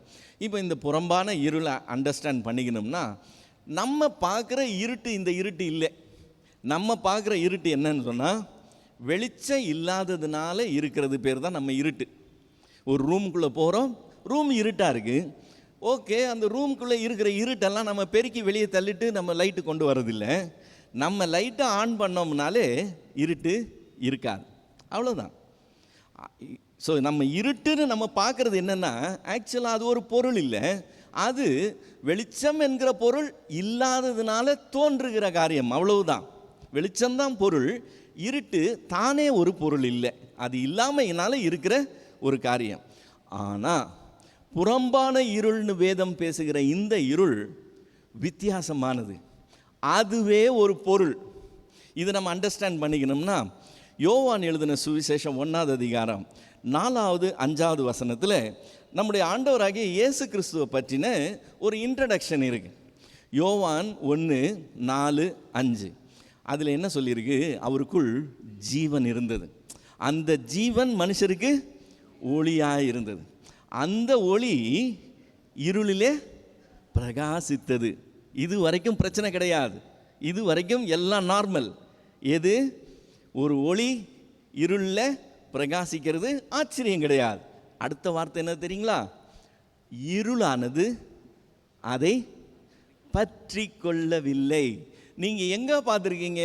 S1: இப்போ இந்த புறம்பான இருளை அண்டர்ஸ்டாண்ட் பண்ணிக்கணும்னா, நம்ம பார்க்குற இருட்டு இந்த இருட்டு இல்லை. நம்ம பார்க்குற இருட்டு என்னன்னு சொன்னால், வெளிச்சம் இல்லாததுனால இருக்கிறது பேர் தான் நம்ம இருட்டு. ஒரு ரூமுக்குள்ளே போகிறோம், ரூம் இருட்டாக இருக்குது. ஓகே, அந்த ரூமுக்குள்ளே இருக்கிற இருட்டெல்லாம் நம்ம பெருக்கி வெளியே தள்ளிட்டு நம்ம லைட்டு கொண்டு வரதில்லை. நம்ம லைட்டை ஆன் பண்ணோம்னாலே இருட்டு இருக்காது, அவ்வளோதான். ஸோ நம்ம இருட்டுன்னு நம்ம பார்க்குறது என்னென்னா, ஆக்சுவலாக அது ஒரு பொருள் இல்லை, அது வெளிச்சம் என்கிற பொருள் இல்லாததுனால தோன்றுகிற காரியம், அவ்வளவுதான். வெளிச்சம்தான் பொருள், இருட்டு தானே ஒரு பொருள் இல்லை, அது இல்லாமையினால இருக்கிற ஒரு காரியம். ஆனால் புறம்பான இருள்னு வேதம் பேசுகிற இந்த இருள் வித்தியாசமானது, அதுவே ஒரு பொருள். இதை நம்ம அண்டர்ஸ்டாண்ட் பண்ணிக்கணும்னா, யோவான் எழுதின சுவிசேஷம் 1ஆவது அதிகாரம் 4வது 5வது வசனத்தில் நம்முடைய ஆண்டவராகிய இயேசு கிறிஸ்துவை பற்றின ஒரு இன்ட்ரடக்ஷன் இருக்குது. யோவான் 1:4-5 அதில் என்ன சொல்லியிருக்கு? அவருக்குள் ஜீவன் இருந்தது, அந்த ஜீவன் மனுஷருக்கு ஒளியாக இருந்தது, அந்த ஒளி இருளிலே பிரகாசித்தது. இது வரைக்கும் பிரச்சனை கிடையாது, இது வரைக்கும் எல்லாம் நார்மல். எது? ஒரு ஒளி இருளில் பிரகாசிக்கிறது ஆச்சரியம் கிடையாது. அடுத்த வார்த்தை என்ன தெரியுங்களா? இருளானது அதை பற்றி கொள்ளவில்லை. நீங்கள் எங்கே பார்த்துருக்கீங்க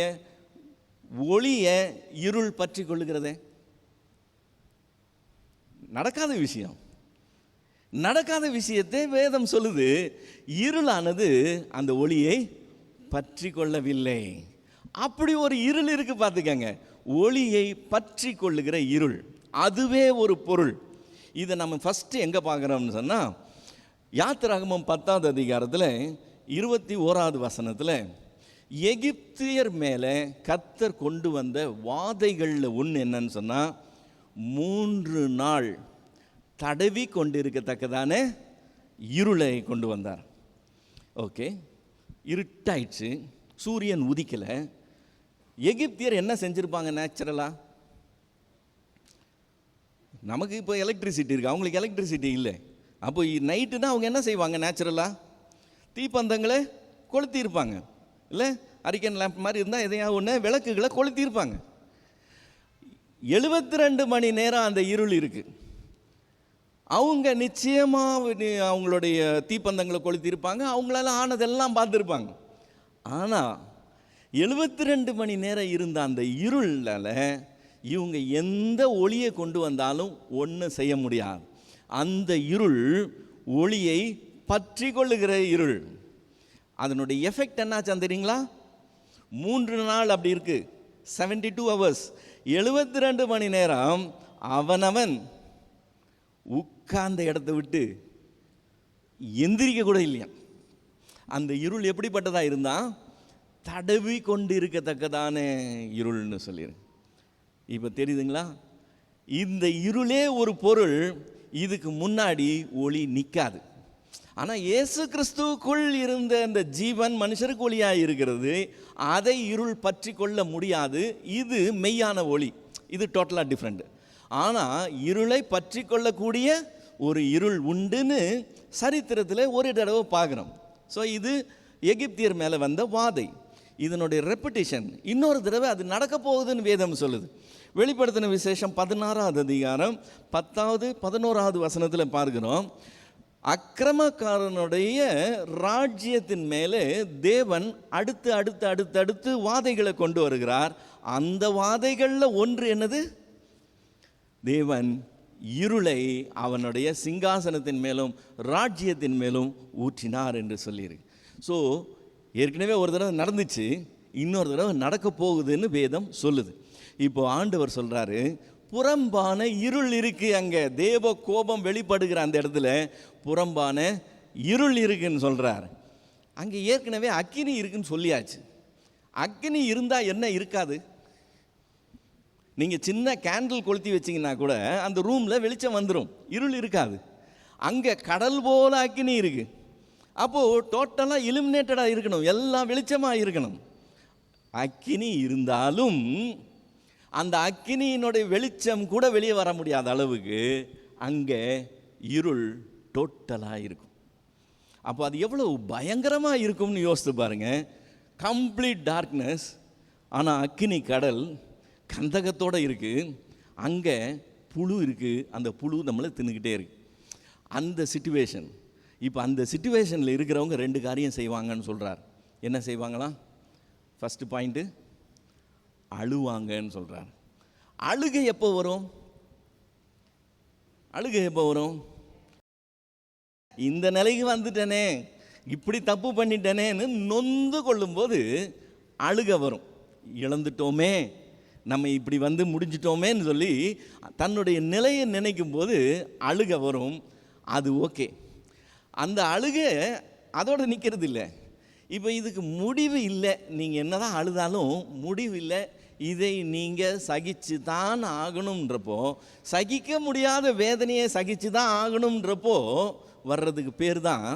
S1: ஒளியை இருள் பற்றி கொள்ளுகிறதே? நடக்காத விஷயம். நடக்காத விஷயத்தை வேதம் சொல்லுது, இருளானது அந்த ஒளியை பற்றி கொள்ளவில்லை. அப்படி ஒரு இருள் இருக்கு பார்த்துக்கங்க, ஒளியை பற்றி கொள்ளுகிற இருள், அதுவே ஒரு பொருள். இதை நம்ம ஃபஸ்ட்டு எங்கே பார்க்குறோம்னு சொன்னால், யாத்திராகமம் 10வது அதிகாரத்தில் 21வது வசனத்தில் எகிப்தியர் மேலே கர்த்தர் கொண்டு வந்த வாதைகளில் ஒன்று என்னன்னு சொன்னால், 3 நாள் தடவி கொண்டிருக்கத்தக்கதான இருளை கொண்டு வந்தார். ஓகே, இருட்டாயிடுச்சு, சூரியன் உதிக்கலை. எகிப்தியர் என்ன செஞ்சுருப்பாங்க? நேச்சுரலாக நமக்கு இப்போ எலக்ட்ரிசிட்டி இருக்குது, அவங்களுக்கு எலக்ட்ரிசிட்டி இல்லை. அப்போ நைட்டுனா அவங்க என்ன செய்வாங்க? நேச்சுரலாக தீப்பந்தங்களை கொளுத்தியிருப்பாங்க, இல்லை அரிக்கன் லேம்ப் மாதிரி இருந்தால் எதையா ஒன்று விளக்குகளை கொளுத்தியிருப்பாங்க. 72 மணி நேரம் அந்த இருள் இருக்குது. அவங்க நிச்சயமாக அவங்களுடைய தீப்பந்தங்களை கொளுத்தியிருப்பாங்க, அவங்களால ஆனதெல்லாம் பார்த்துருப்பாங்க. ஆனால் 72 மணி நேரம் இருந்த அந்த இருளால் இவங்க எந்த ஒளியை கொண்டு வந்தாலும் ஒன்றும் செய்ய முடியாது. அந்த இருள் ஒளியை பற்றி கொள்ளுகிற இருள். அதனுடைய எஃபெக்ட் என்னாச்சு தெரியுங்களா? 3 நாள் அப்படி இருக்கு, 72 hours, 72 மணி நேரம் அவனவன் உட்கார்ந்த இடத்தை விட்டு எந்திரிக்க கூட இல்லையா. அந்த இருள் எப்படிப்பட்டதா இருந்தா? தடவி கொண்டு இருக்கத்தக்கதான இருள்னு சொல்லிடு. இப்போ தெரியுதுங்களா? இந்த இருளே ஒரு பொருள், இதுக்கு முன்னாடி ஒளி நிற்காது. ஆனால் இயேசு கிறிஸ்துவுக்குள் இருந்த அந்த ஜீவன் மனுஷருக்கு ஒளியாக இருக்கிறது, அதை இருள் பற்றி கொள்ள முடியாது. இது மெய்யான ஒளி, இது டோட்டலாக டிஃப்ரெண்ட். ஆனால் இருளை பற்றி கொள்ளக்கூடிய ஒரு இருள் உண்டுன்னு சரித்திரத்தில் ஒரு தடவை பார்க்குறோம். ஸோ இது எகிப்தியர் மேலே வந்த வாதை, இதனுடைய ரெப்புடேஷன் இன்னொரு தடவை அது நடக்க போகுதுன்னு வேதம் சொல்லுது. வெளிப்படுத்தின விசேஷம் 16வது அதிகாரம் 10வது 11வது வசனத்தில் பார்க்கிறோம், அக்கிரமக்காரனுடைய ராஜ்யத்தின் மேலே தேவன் அடுத்து அடுத்து அடுத்து அடுத்து வாதைகளை கொண்டு வருகிறார். அந்த வாதைகளில் ஒன்று என்னது? தேவன் இருளை அவனுடைய சிங்காசனத்தின் மேலும் ராஜ்யத்தின் மேலும் ஊற்றினார் என்று சொல்லியிருக்கு. ஸோ ஏற்கனவே ஒரு தடவை நடந்துச்சு, இன்னொரு தடவை நடக்க போகுதுன்னு வேதம் சொல்லுது. இப்போ ஆண்டவர் சொல்கிறாரு, புறம்பான இருள் இருக்குது அங்கே. தேவ கோபம் வெளிப்படுகிற அந்த இடத்துல புறம்பான இருள் இருக்குன்னு சொல்கிறார். அங்கே ஏற்கனவே அக்கினி இருக்குன்னு சொல்லியாச்சு. அக்கினி இருந்தால் என்ன இருக்காது? நீங்கள் சின்ன கேண்டில் கொளுத்தி வச்சிங்கன்னா கூட அந்த ரூமில் வெளிச்சம் வந்துடும், இருள் இருக்காது. அங்கே கடல் போல அக்கினி இருக்குது. அப்போது டோட்டலாக இலுமினேட்டடாக இருக்கணும், எல்லாம் வெளிச்சமாக இருக்கணும். அக்கினி இருந்தாலும் அந்த அக்கினியினுடைய வெளிச்சம் கூட வெளியே வர முடியாத அளவுக்கு அங்கே இருள் டோட்டலாக இருக்கும். அப்போ அது எவ்வளோ பயங்கரமாக இருக்கும்னு யோசித்து பாருங்கள். கம்ப்ளீட் டார்க்னஸ், ஆனால் அக்கினி கடல் கந்தகத்தோடு இருக்குது, அங்கே புழு இருக்குது, அந்த புழு நம்மளை தின்னுக்கிட்டே இருக்குது. அந்த சிச்சுவேஷன். இப்போ அந்த சிச்சுவேஷனில் இருக்கிறவங்க 2 காரியம் செய்வாங்கன்னு சொல்கிறார். என்ன செய்வாங்களா? ஃபஸ்ட்டு பாயிண்ட்டு, அழுவாங்கன்னு சொல்கிறார். அழுகை எப்போ வரும்? அழுகை எப்போ வரும்? இந்த நிலைக்கு வந்துட்டேனே, இப்படி தப்பு பண்ணிட்டேனேன்னு நொந்து கொள்ளும்போது அழுக வரும். இழந்துட்டோமே, நம்ம இப்படி வந்து முடிஞ்சிட்டோமேன்னு சொல்லி தன்னுடைய நிலையை நினைக்கும் போது அழுக வரும். அது ஓகே. அந்த அழுக அதோடு நிற்கிறது இல்லை. இப்போ இதுக்கு முடிவு இல்லை. நீங்கள் என்ன தான் அழுதாலும் முடிவு இல்லை. இதை நீங்கள் சகிச்சு தான் ஆகணுன்றப்போ, சகிக்க முடியாத வேதனையை சகிச்சு தான் ஆகணுன்றப்போ வர்றதுக்கு பேர் தான்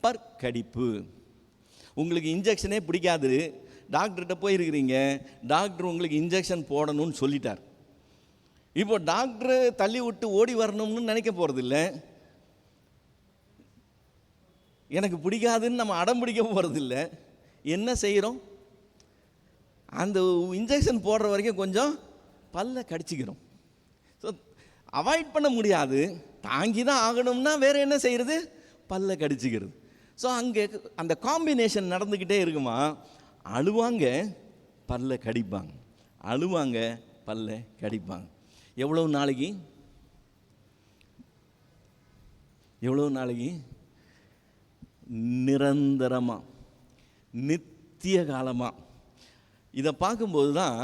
S1: பற்கடிப்பு. உங்களுக்கு இன்ஜெக்ஷனே பிடிக்காது, டாக்டர்கிட்ட போயிருக்கிறீங்க, டாக்டர் உங்களுக்கு இன்ஜெக்ஷன் போடணும்னு சொல்லிட்டார். இப்போ டாக்டரை தள்ளி விட்டு ஓடி வரணும்னு நினைக்க போகிறதில்ல. எனக்கு பிடிக்காதுன்னு நம்ம அடம் பிடிக்க போகிறதில்ல. என்ன செய்கிறோம்? அந்த இன்ஜெக்ஷன் போடுற வரைக்கும் கொஞ்சம் பல்ல கடிச்சிக்கிறோம். ஸோ அவாய்ட் பண்ண முடியாது, தாங்கி தான் ஆகணும்னா வேறு என்ன செய்கிறது? பல்ல கடிச்சிக்கிறது. ஸோ அங்கே அந்த காம்பினேஷன் நடந்துக்கிட்டே இருக்குமா. அழுவாங்க, பல்ல கடிப்பாங்க, அழுவாங்க, பல்ல கடிப்பாங்க. எவ்வளவு நாளைக்கு? எவ்வளவு நாளைக்கு? நிரந்தரமாக, நித்திய காலமாக. இதை பார்க்கும்போது தான்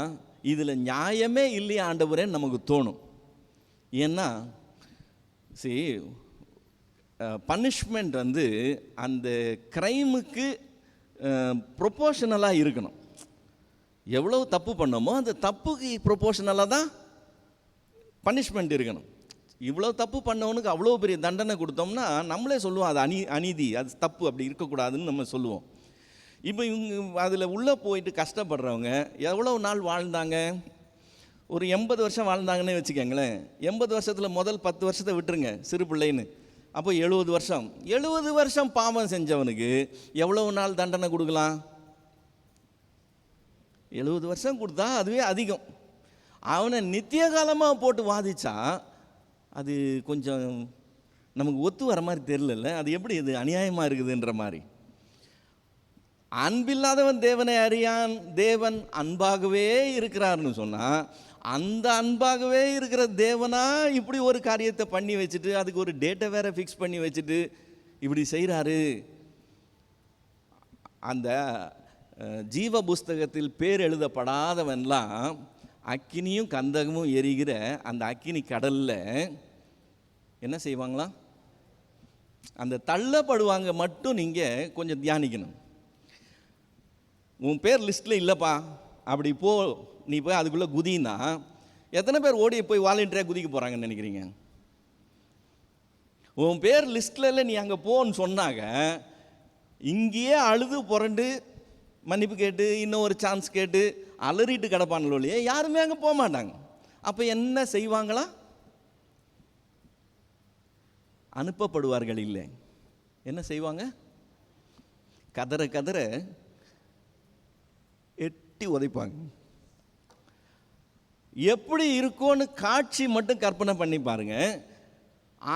S1: இதில் நியாயமே இல்லையா ஆண்டவரே நமக்கு தோணும். ஏன்னா பனிஷ்மெண்ட் வந்து அந்த க்ரைமுக்கு ப்ரொபோஷனலாக இருக்கணும். எவ்வளோ தப்பு பண்ணோமோ அந்த தப்புக்கு ப்ரொபோஷனலாக தான் பனிஷ்மெண்ட் இருக்கணும். இவ்வளோ தப்பு பண்ணவனுக்கு அவ்வளோ பெரிய தண்டனை கொடுத்தோம்னா நம்மளே சொல்லுவோம் அது அநீதி, அது தப்பு, அப்படி இருக்கக்கூடாதுன்னு நம்ம சொல்லுவோம். இப்போ இவங்க அதில் உள்ளே போயிட்டு கஷ்டப்படுறவங்க எவ்வளோ நாள் வாழ்ந்தாங்க? ஒரு 80 வருஷம் வாழ்ந்தாங்கன்னு வச்சுக்கோங்களேன். 80 வருஷத்தில் முதல் 10 வருஷத்தை விட்டுருங்க, சிறு பிள்ளைன்னு. அப்போ 70 வருஷம். 70 வருஷம் பாவம் செஞ்சவனுக்கு எவ்வளோ நாள் தண்டனை கொடுக்கலாம்? 70 வருஷம் கொடுத்தா அதுவே அதிகம். அவனை நித்திய காலமாக போட்டு வாதிச்சா அது கொஞ்சம் நமக்கு ஒத்து வர மாதிரி தெரியல. அது எப்படி இது அநியாயமாக இருக்குதுன்ற மாதிரி. அன்பில்லாதவன் தேவனை அறியான், தேவன் அன்பாகவே இருக்கிறார்னு சொன்னால், அந்த அன்பாகவே இருக்கிற தேவனா இப்படி ஒரு காரியத்தை பண்ணி வச்சுட்டு அதுக்கு ஒரு டேட்டை வேற ஃபிக்ஸ் பண்ணி வச்சுட்டு இப்படி செய்கிறாரு. அந்த ஜீவ புஸ்தகத்தில் பேர் எழுதப்படாதவன்லாம் அக்கினியும் கந்தகமும் எரிகிற அந்த அக்கினி கடலில் என்ன செய்வாங்களா? அந்த தள்ளப்படுவாங்க மட்டும் நீங்கள் கொஞ்சம் தியானிக்கணும். உன் பேர் லிஸ்ட்டில் இல்லைப்பா, அப்படி போ, நீ போய் அதுக்குள்ளே குதின்னா எத்தனை பேர் ஓடி போய் வாலண்டியராக குதிக்க போகிறாங்கன்னு நினைக்கிறீங்க? உன் பேர் லிஸ்ட்டில் இல்லை, நீ அங்கே போன்னு சொன்னாங்க இங்கேயே அழுது புரண்டு மன்னிப்பு கேட்டு இன்னும் ஒரு சான்ஸ் கேட்டு அலறிட்டு கிடப்பாங்களோ இல்லையே, யாருமே அங்கே போக மாட்டாங்க. அப்போ என்ன செய்வாங்களா? அனுப்பப்படுவார்கள் இல்லை. என்ன செய்வாங்க? கதற கதற எட்டி உதைப்பாங்க. எப்படி இருக்கும்னு காட்சி மட்டும் கற்பனை பண்ணி பாருங்க.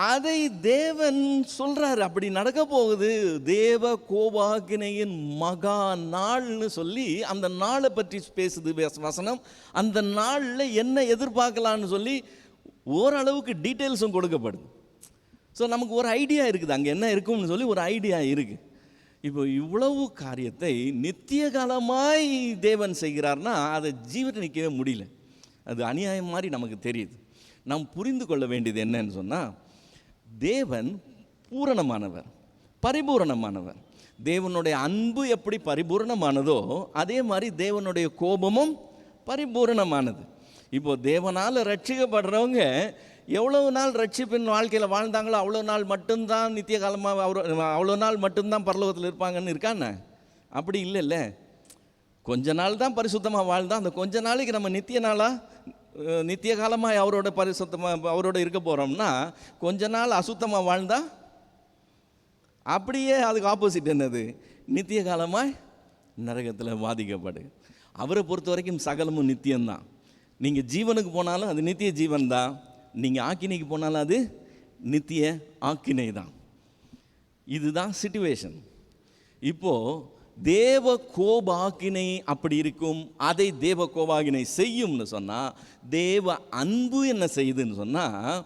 S1: அதை தேவன் சொல்றாரு, அப்படி நடக்க போகுது. தேவ கோபாக்கினையின் மகா நாள்னு சொல்லி அந்த நாளை பற்றி பேசுது வசனம். அந்த நாளில் என்ன எதிர்பார்க்கலான்னு சொல்லி ஓரளவுக்கு டீட்டெயில்ஸும் கொடுக்கப்படுது. ஸோ நமக்கு ஒரு ஐடியா இருக்குது அங்கே என்ன இருக்கும்னு சொல்லி ஒரு ஐடியா இருக்குது. இப்போ இவ்வளவு காரியத்தை நித்திய காலமாய் தேவன் செய்கிறார்னா அதை ஜீவனிக்கவே முடியல. அது அநியாயம் மாதிரி நமக்கு தெரியுது. நாம் புரிந்து கொள்ள வேண்டியது என்னன்னு சொன்னால், தேவன் பூரணமானவர், பரிபூரணமானவர். தேவனுடைய அன்பு எப்படி பரிபூரணமானதோ அதே மாதிரி தேவனுடைய கோபமும் பரிபூரணமானது. இப்போ தேவனால் ரட்சிக்கப்படுறவங்க எவ்வளவு நாள் ரட்சிப்பின் வாழ்க்கையில் வாழ்ந்தாங்களோ அவ்வளோ நாள் மட்டும்தான் நித்திய காலமாக அவ்வளோ நாள் மட்டும்தான் பரலோகத்தில் இருப்பாங்கன்னு இருக்கான்னு? அப்படி இல்லைல்ல. கொஞ்ச நாள் தான் பரிசுத்தமாக வாழ்ந்தான். அந்த கொஞ்ச நாளைக்கு நம்ம நித்திய காலமாக அவரோட பரிசுத்தமாக அவரோட இருக்க போகிறோம்னா கொஞ்ச நாள் அசுத்தமாக வாழ்ந்தா அப்படியே அதுக்கு ஆப்போசிட் என்னது? நித்திய காலமாக நரகத்தில் பாதிக்கப்படு. அவரை பொறுத்த வரைக்கும் சகலமும் நித்தியம்தான். நீங்கள் ஜீவனுக்கு போனாலும் அது நித்திய ஜீவன் தான், நீங்கள் ஆக்கினைக்கு போனாலும் அது நித்திய ஆக்கினை தான். இதுதான் சிச்சுவேஷன். இப்போது தேவ கோபாக்கினை அப்படி இருக்கும். அதை தேவ கோபாக்கினை செய்யும்னு சொன்னால், தேவ அன்பு என்ன செய்யுதுன்னு சொன்னால்,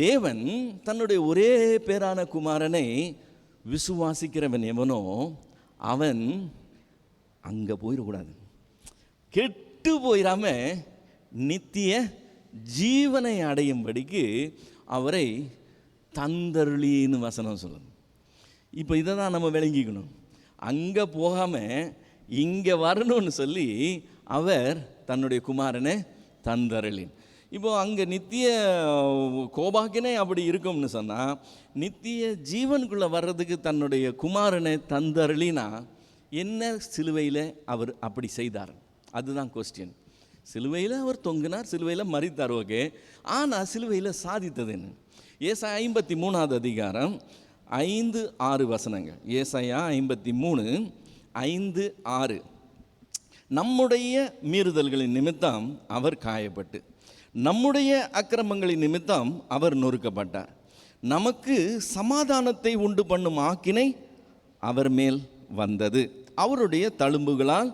S1: தேவன் தன்னுடைய ஒரே பேரான குமாரனை விசுவாசிக்கிறவன் எவனோ அவன் அங்கே போயிடக்கூடாது, கெட்டு போயிடாம நித்திய ஜீவனை அடையும்படிக்கு அவரை தந்தருளின்னு வசனம் சொல்லுது. இப்போ இதை தான் நம்ம விளங்கிக்கணும். அங்கே போகாமல் இங்கே வரணும்னு சொல்லி அவர் தன்னுடைய குமாரனை தந்தருளின். இப்போ அங்கே நித்திய கோபாக்கினே அப்படி இருக்கும்னு சொன்னால், நித்திய ஜீவனுக்குள்ளே வர்றதுக்கு தன்னுடைய குமாரனை தந்தருளினா என்ன சிலுவையில் அவர் அப்படி செய்தார்? அதுதான் கொஸ்டின். சிலுவையில் அவர் தொங்கினார், சிலுவையில் மரித்தார், ஓகே. ஆனால் சிலுவையில் சாதித்ததுன்னு ஏசாயா 53வது அதிகாரம் 5-6 வசனங்கள். ஏசாயா 53:5-6. நம்முடைய மீறுதல்களின் நிமித்தம் அவர் காயப்பட்டு, நம்முடைய அக்கிரமங்களின் நிமித்தம் அவர் நொறுக்கப்பட்டார். நமக்கு சமாதானத்தை உண்டு பண்ணும் ஆக்கினை அவர் மேல் வந்தது, அவருடைய தழும்புகளால்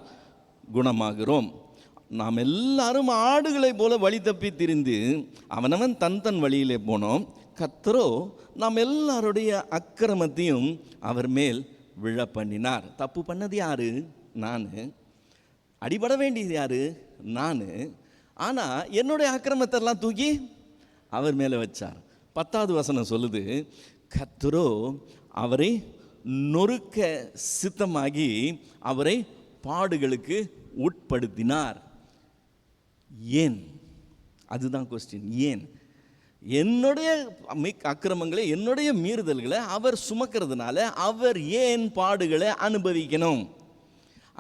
S1: குணமாகிறோம். நாம் எல்லாரும் ஆடுகளைப் போல வழி தப்பி திரிந்து அவனவன் தன் வழியிலே போனோம். கர்த்தரோ நாம் எல்லாருடைய அக்கிரமத்தையும் அவர் மேல் விழ பண்ணினார். தப்பு பண்ணது யாரு? நான். அடிபட வேண்டியது யாரு? நான். ஆனால் என்னுடைய அக்கிரமத்தெல்லாம் தூக்கி அவர் மேலே வச்சார். 10வது வசனம் சொல்லுது, கர்த்தரோ அவரை நொறுக்க சித்தமாகி அவரை பாடுகளுக்கு உட்படுத்தினார். ஏன்? அதுதான் கொஸ்டின். ஏன்? என்னுடைய அக்கிரமங்களை, என்னுடைய மீறுதல்களை அவர் சுமக்கிறதுனால அவர் ஏன் பாடுகளை அனுபவிக்கணும்?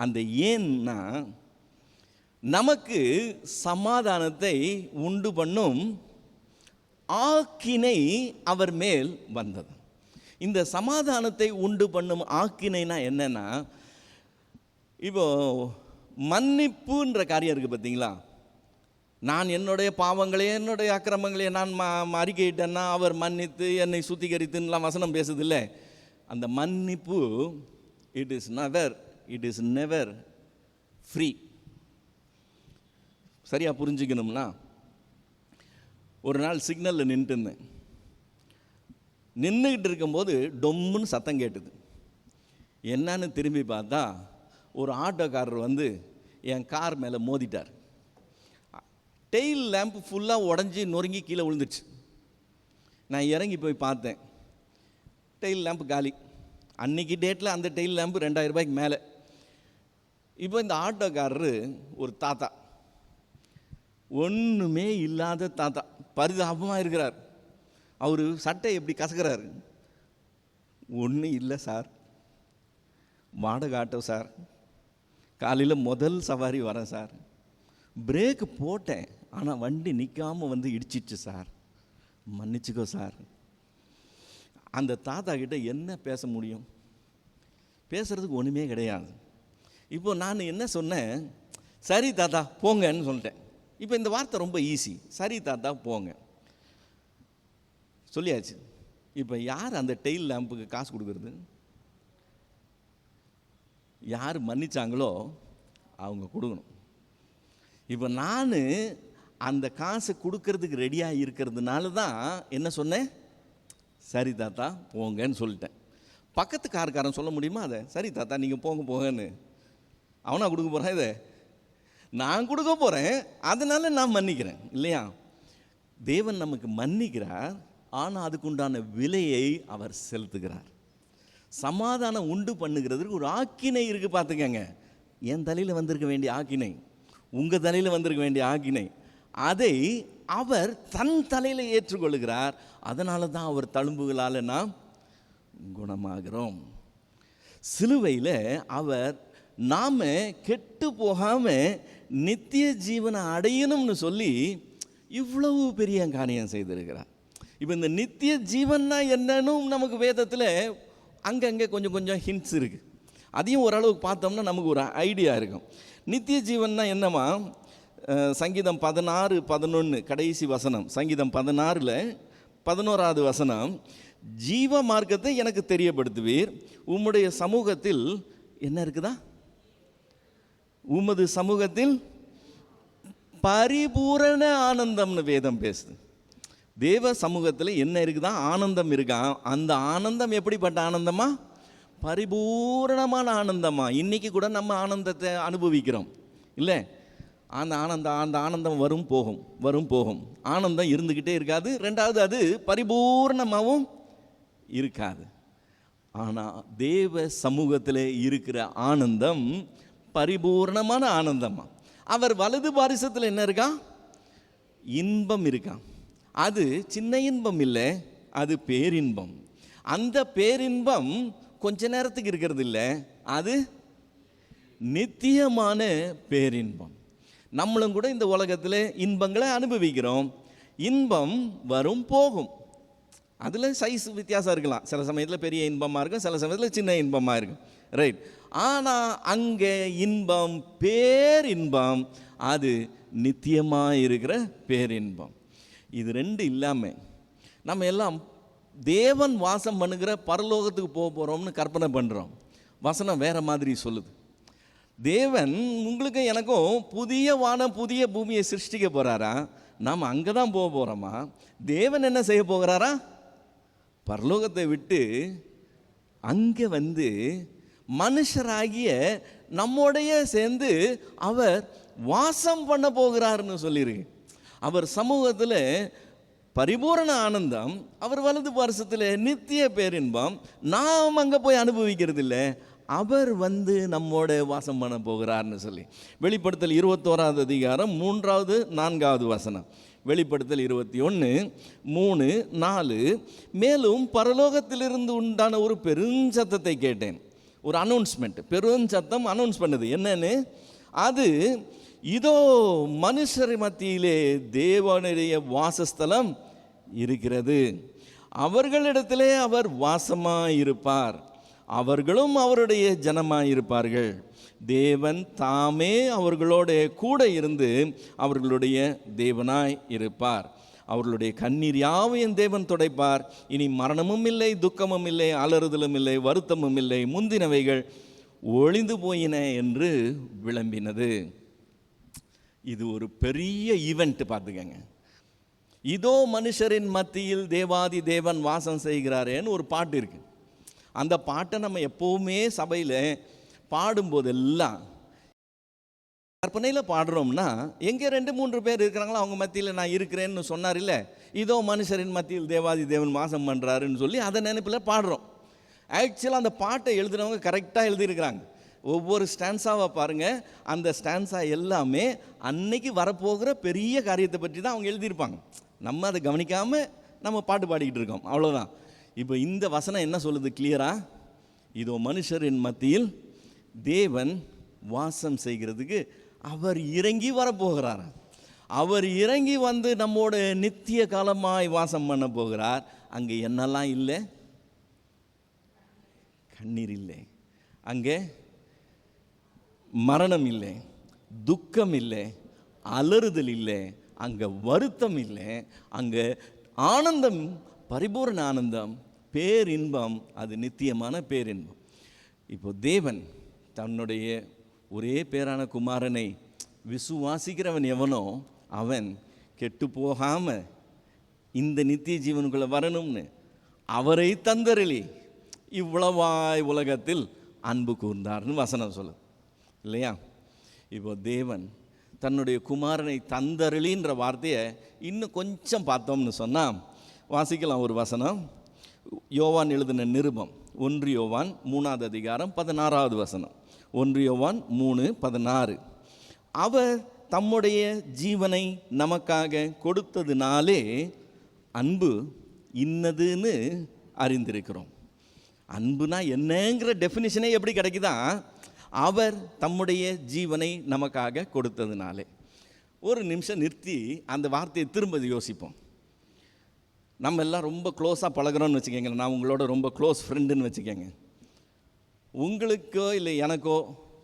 S1: அந்த ஏன்னா, நமக்கு சமாதானத்தை உண்டு பண்ணும் ஆக்கினை அவர் மேல் வந்தது. இந்த சமாதானத்தை உண்டு பண்ணும் ஆக்கினைனா என்னன்னா, இப்போ மன்னிப்புன்ற காரியம் இருக்குது பார்த்தீங்களா? நான் என்னுடைய பாவங்களே, என்னுடைய அக்கிரமங்களே நான் அறிக்கையிட்டேன்னா அவர் மன்னித்து என்னை சுத்திகரித்துலாம் வசனம் பேசுது இல்லை? அந்த மன்னிப்பு இட் இஸ் நெவர் ஃப்ரீ. சரியாக புரிஞ்சுக்கணும்னா, ஒரு நாள் சிக்னலில் நின்றுருந்தேன். நின்றுக்கிட்டு இருக்கும்போது டொம்முன்னு சத்தம் கேட்டுது. என்னன்னு திரும்பி பார்த்தா ஒரு ஆட்டோக்காரர் வந்து என் கார் மேலே மோதிட்டார். டெயில் லேம்ப் ஃபுல்லாக உடஞ்சி நொறுங்கி கீழே விழுந்துச்சு. நான் இறங்கி போய் பார்த்தேன், டெயில் லேம்ப் காலி. அன்றைக்கி டேட்டில் அந்த டெயில் லேம்ப் 2000 ரூபாய்க்கு மேலே. இப்போ இந்த ஆட்டோக்காரரு ஒரு தாத்தா, ஒன்றுமே இல்லாத தாத்தா, பரிதாபமாக இருக்கிறார். அவர் சட்டை எப்படி கசக்கிறாரு? ஒன்றும் இல்லை சார், வாடகை ஆட்டோ சார், காலையில் முதல் சவாரி வரேன் சார், பிரேக்கு போட்டேன் ஆனால் வண்டி நிற்காமல் வந்து இடிச்சிச்சு சார், மன்னிச்சுக்கோ சார். அந்த தாத்தா கிட்ட என்ன பேச முடியும்? பேசுகிறதுக்கு ஒன்றுமே கிடையாது. இப்போ நான் என்ன சொன்னேன்? சரி தாத்தா போங்கன்னு சொல்லிட்டேன். இப்போ இந்த வார்த்தை ரொம்ப ஈஸி, சரி தாத்தா போங்க சொல்லியாச்சு. இப்போ யார் அந்த டெயில் லேம்புக்கு காசு கொடுக்குறது? யார் மன்னிச்சாங்களோ அவங்க கொடுக்கணும். இப்போ நான் அந்த காசை கொடுக்கறதுக்கு ரெடியாக இருக்கிறதுனால தான் என்ன சொன்னேன்? சரி தாத்தா போங்கன்னு சொல்லிட்டேன். பக்கத்து காரக்காரன் சொல்ல முடியுமா அதை? சரி தாத்தா நீங்கள் போங்கன்னு. அவனா கொடுக்க போகிறான்? இதை நான் கொடுக்க போகிறேன், அதனால் நான் மன்னிக்கிறேன் இல்லையா? தேவன் நமக்கு மன்னிக்கிறார், ஆனால் அதுக்குண்டான விலையை அவர் செலுத்துகிறார். சமாதானம் உண்டு பண்ணுகிறதுக்கு ஒரு ஆக்கினை இருக்குது பார்த்துக்கங்க. என் தலையில் வந்திருக்க வேண்டிய ஆக்கினை, உங்கள் தலையில் வந்திருக்க வேண்டிய ஆக்கினை, அதை அவர் தன் தலையில் ஏற்றுக்கொள்கிறார். அதனால தான் அவர் தழும்புகளால் நாம் குணமாகிறோம். சிலுவையில் அவர் நாம் கெட்டு போகாமல் நித்திய ஜீவனை அடையணும்னு சொல்லி இவ்வளவு பெரிய காரியம் செய்திருக்கிறார். இப்போ இந்த நித்திய ஜீவன்னா என்னன்னு நமக்கு வேதத்தில் அங்கங்கே கொஞ்சம் கொஞ்சம் ஹிண்ட்ஸ் இருக்குது. அதையும் ஓரளவுக்கு பார்த்தோம்னா நமக்கு ஒரு ஐடியா இருக்கும். நித்திய ஜீவன்னா என்னமா? சங்கீதம் 16:11 கடைசி வசனம். சங்கீதம் 16:11 வசனம், ஜீவ மார்க்கத்தை எனக்கு தெரியப்படுத்துவீர், உம்முடைய சமூகத்தில் என்ன இருக்குதா? உமது சமூகத்தில் பரிபூரண ஆனந்தம்னு வேதம் பேசுது. தேவ சமூகத்தில் என்ன இருக்குதான்? ஆனந்தம் இருக்கான். அந்த ஆனந்தம் எப்படிப்பட்ட ஆனந்தமா? பரிபூரணமான ஆனந்தமா. இன்னைக்கு கூட நம்ம ஆனந்தத்தை அனுபவிக்கிறோம் இல்லை? அந்த ஆனந்தம் வரும் போகும். ஆனந்தம் இருந்துக்கிட்டே இருக்காது. ரெண்டாவது அது பரிபூர்ணமாகவும் இருக்காது. ஆனால் தேவ சமூகத்தில் இருக்கிற ஆனந்தம் பரிபூர்ணமான ஆனந்தமா. அவர் வலது பாரிசத்தில் என்ன இருக்கான்? இன்பம் இருக்கான். அது சின்ன இன்பம் இல்லை, அது பேரின்பம். அந்த பேரின்பம் கொஞ்ச நேரத்துக்கு இருக்கிறது இல்லை, அது நித்தியமான பேரின்பம். நம்மளும் கூட இந்த உலகத்தில் இன்பங்களை அனுபவிக்கிறோம். இன்பம் வரும் போகும். அதில் சைஸ் வித்தியாசம் இருக்கலாம். சில சமயத்தில் பெரிய இன்பமாக இருக்கும், சில சமயத்தில் சின்ன இன்பமாக இருக்கும். ரைட். ஆனால் அங்கே இன்பம், பேரின்பம், அது நித்தியமாக இருக்கிற பேரின்பம். இது ரெண்டு இல்லாமல் நம்ம எல்லாம் தேவன் வாசம் பண்ணுகிற பரலோகத்துக்கு போக போகிறோம்னு கற்பனை பண்ணுறோம். வசனம் வேறு மாதிரி சொல்லுது. தேவன் உங்களுக்கும் எனக்கும் புதிய வானம் புதிய பூமியை சிருஷ்டிக்க போகிறாரா? நாம் அங்கே தான் போக போகிறோமா? தேவன் என்ன செய்ய போகிறாரா? பரலோகத்தை விட்டு அங்கே வந்து மனுஷராகிய நம்மோடைய சேர்ந்து அவர் வாசம் பண்ண போகிறாருன்னு சொல்லியிருக்கு. அவர் சமூகத்தில் பரிபூரண ஆனந்தம், அவர் வலது பாரிசத்தில் நித்திய பேரின்பம். நாம் அங்கே போய் அனுபவிக்கிறது இல்லை, அவர் வந்து நம்மோட வாசம் பண்ண போகிறார்னு சொல்லி வெளிப்படுத்தல் 21 அதிகாரம் 3, 4 வசனம். வெளிப்படுத்தல் 21, 3, 4. மேலும் பரலோகத்திலிருந்து உண்டான ஒரு பெருஞ்சத்தத்தை கேட்டேன். ஒரு அனௌன்ஸ்மெண்ட், பெருஞ்சத்தம் அனௌன்ஸ் பண்ணுது. என்னன்னு? அது இதோ மனுஷர் மத்தியிலே தேவனுடைய வாசஸ்தலம் இருக்கிறது, அவர்களிடத்திலே அவர் வாசமாயிருப்பார், அவர்களும் அவருடைய ஜனமாயிருப்பார்கள். தேவன் தாமே அவர்களோட கூட இருந்து அவர்களுடைய தேவனாய் இருப்பார். அவர்களுடைய கண்ணீர் யாவையும் தேவன் துடைப்பார். இனி மரணமும் இல்லை, துக்கமும் இல்லை, அலறுதலும் இல்லை, வருத்தமும் இல்லை, முந்தினவைகள் ஒளிந்து போயின என்று விளம்பினது. இது ஒரு பெரிய ஈவெண்ட். பார்த்துக்கங்க. இதோ மனுஷரின் மத்தியில் தேவாதி தேவன் வாசம் செய்கிறாரேன்னு ஒரு பாட்டு இருக்கு. அந்த பாட்டை நம்ம எப்போவுமே சபையில் பாடும்போதெல்லாம் கற்பனையில் பாடுறோம்னா, எங்கே 2-3 பேர் இருக்கிறாங்களோ அவங்க மத்தியில் நான் இருக்கிறேன்னு சொன்னார் இல்லை, இதோ மனுஷரின் மத்தியில் தேவாதி தேவன் வாசம் பண்ணுறாருன்னு சொல்லி அதை நினைப்பில் பாடுறோம். ஆக்சுவலாக அந்த பாட்டை எழுதுனவங்க கரெக்டாக எழுதியிருக்கிறாங்க. ஒவ்வொரு ஸ்டான்ஸாவை பாருங்கள், அந்த ஸ்டான்ஸா எல்லாமே அன்னைக்கு வரப்போகிற பெரிய காரியத்தை பற்றி தான் அவங்க எழுதியிருப்பாங்க. நம்ம அதை கவனிக்காமல் நம்ம பாட்டு பாடிக்கிட்டு இருக்கோம், அவ்வளோதான். இப்போ இந்த வசனம் என்ன சொல்லுது கிளியராக? இதோ மனுஷரின் மத்தியில் தேவன் வாசம் செய்கிறதுக்கு அவர் இறங்கி வரப்போகிறார். அவர் இறங்கி வந்து நம்மோட நித்திய காலமாய் வாசம் பண்ண போகிறார். அங்கே என்னெல்லாம் இல்லை? கண்ணீர் இல்லை, அங்கே மரணம் இல்லை, துக்கம் இல்லை, அலறுதல் இல்லை, அங்கே வருத்தம் இல்லை, அங்கே ஆனந்தம், பரிபூர்ண ஆனந்தம், பேரின்பம், அது நித்தியமான பேரின்பம். இப்போ தேவன் தன்னுடைய ஒரே பேரான குமாரனை விசுவாசிக்கிறவன் எவனோ அவன் கெட்டு போகாமல் இந்த நித்திய ஜீவனுக்குள்ளே வரணும்னு அவரை தந்தருளி இவ்வளவாய் உலகத்தில் அன்பு கூர்ந்தார்னு வசனம் சொல்லுது இல்லையா? இப்போ தேவன் தன்னுடைய குமாரனை தந்தருளின்ற வார்த்தையை இன்னும் கொஞ்சம் பார்த்தோம்னு சொன்னால் வாசிக்கலாம். ஒரு வசனம், யோவான் எழுதின நிருபம் 1 யோவான் 3 அதிகாரம் 16 வசனம். 1 யோவான் 3:16. அவர் தம்முடைய ஜீவனை நமக்காக கொடுத்ததுனாலே அன்பு இன்னதுன்னு அறிந்திருக்கிறோம். அன்புனா என்னங்கிற டெஃபினிஷனே எப்படி கிடைக்குதா? அவர் தம்முடைய ஜீவனை நமக்காக கொடுத்ததுனாலே. ஒரு நிமிஷம் நிறுத்தி அந்த வார்த்தையை திரும்ப யோசிப்போம். நம்ம எல்லாம் ரொம்ப க்ளோஸாக பழகிறோன்னு வச்சுக்கோங்க. நான் உங்களோட ரொம்ப க்ளோஸ் ஃப்ரெண்டுன்னு வச்சுக்கோங்க. உங்களுக்கோ இல்லை எனக்கோ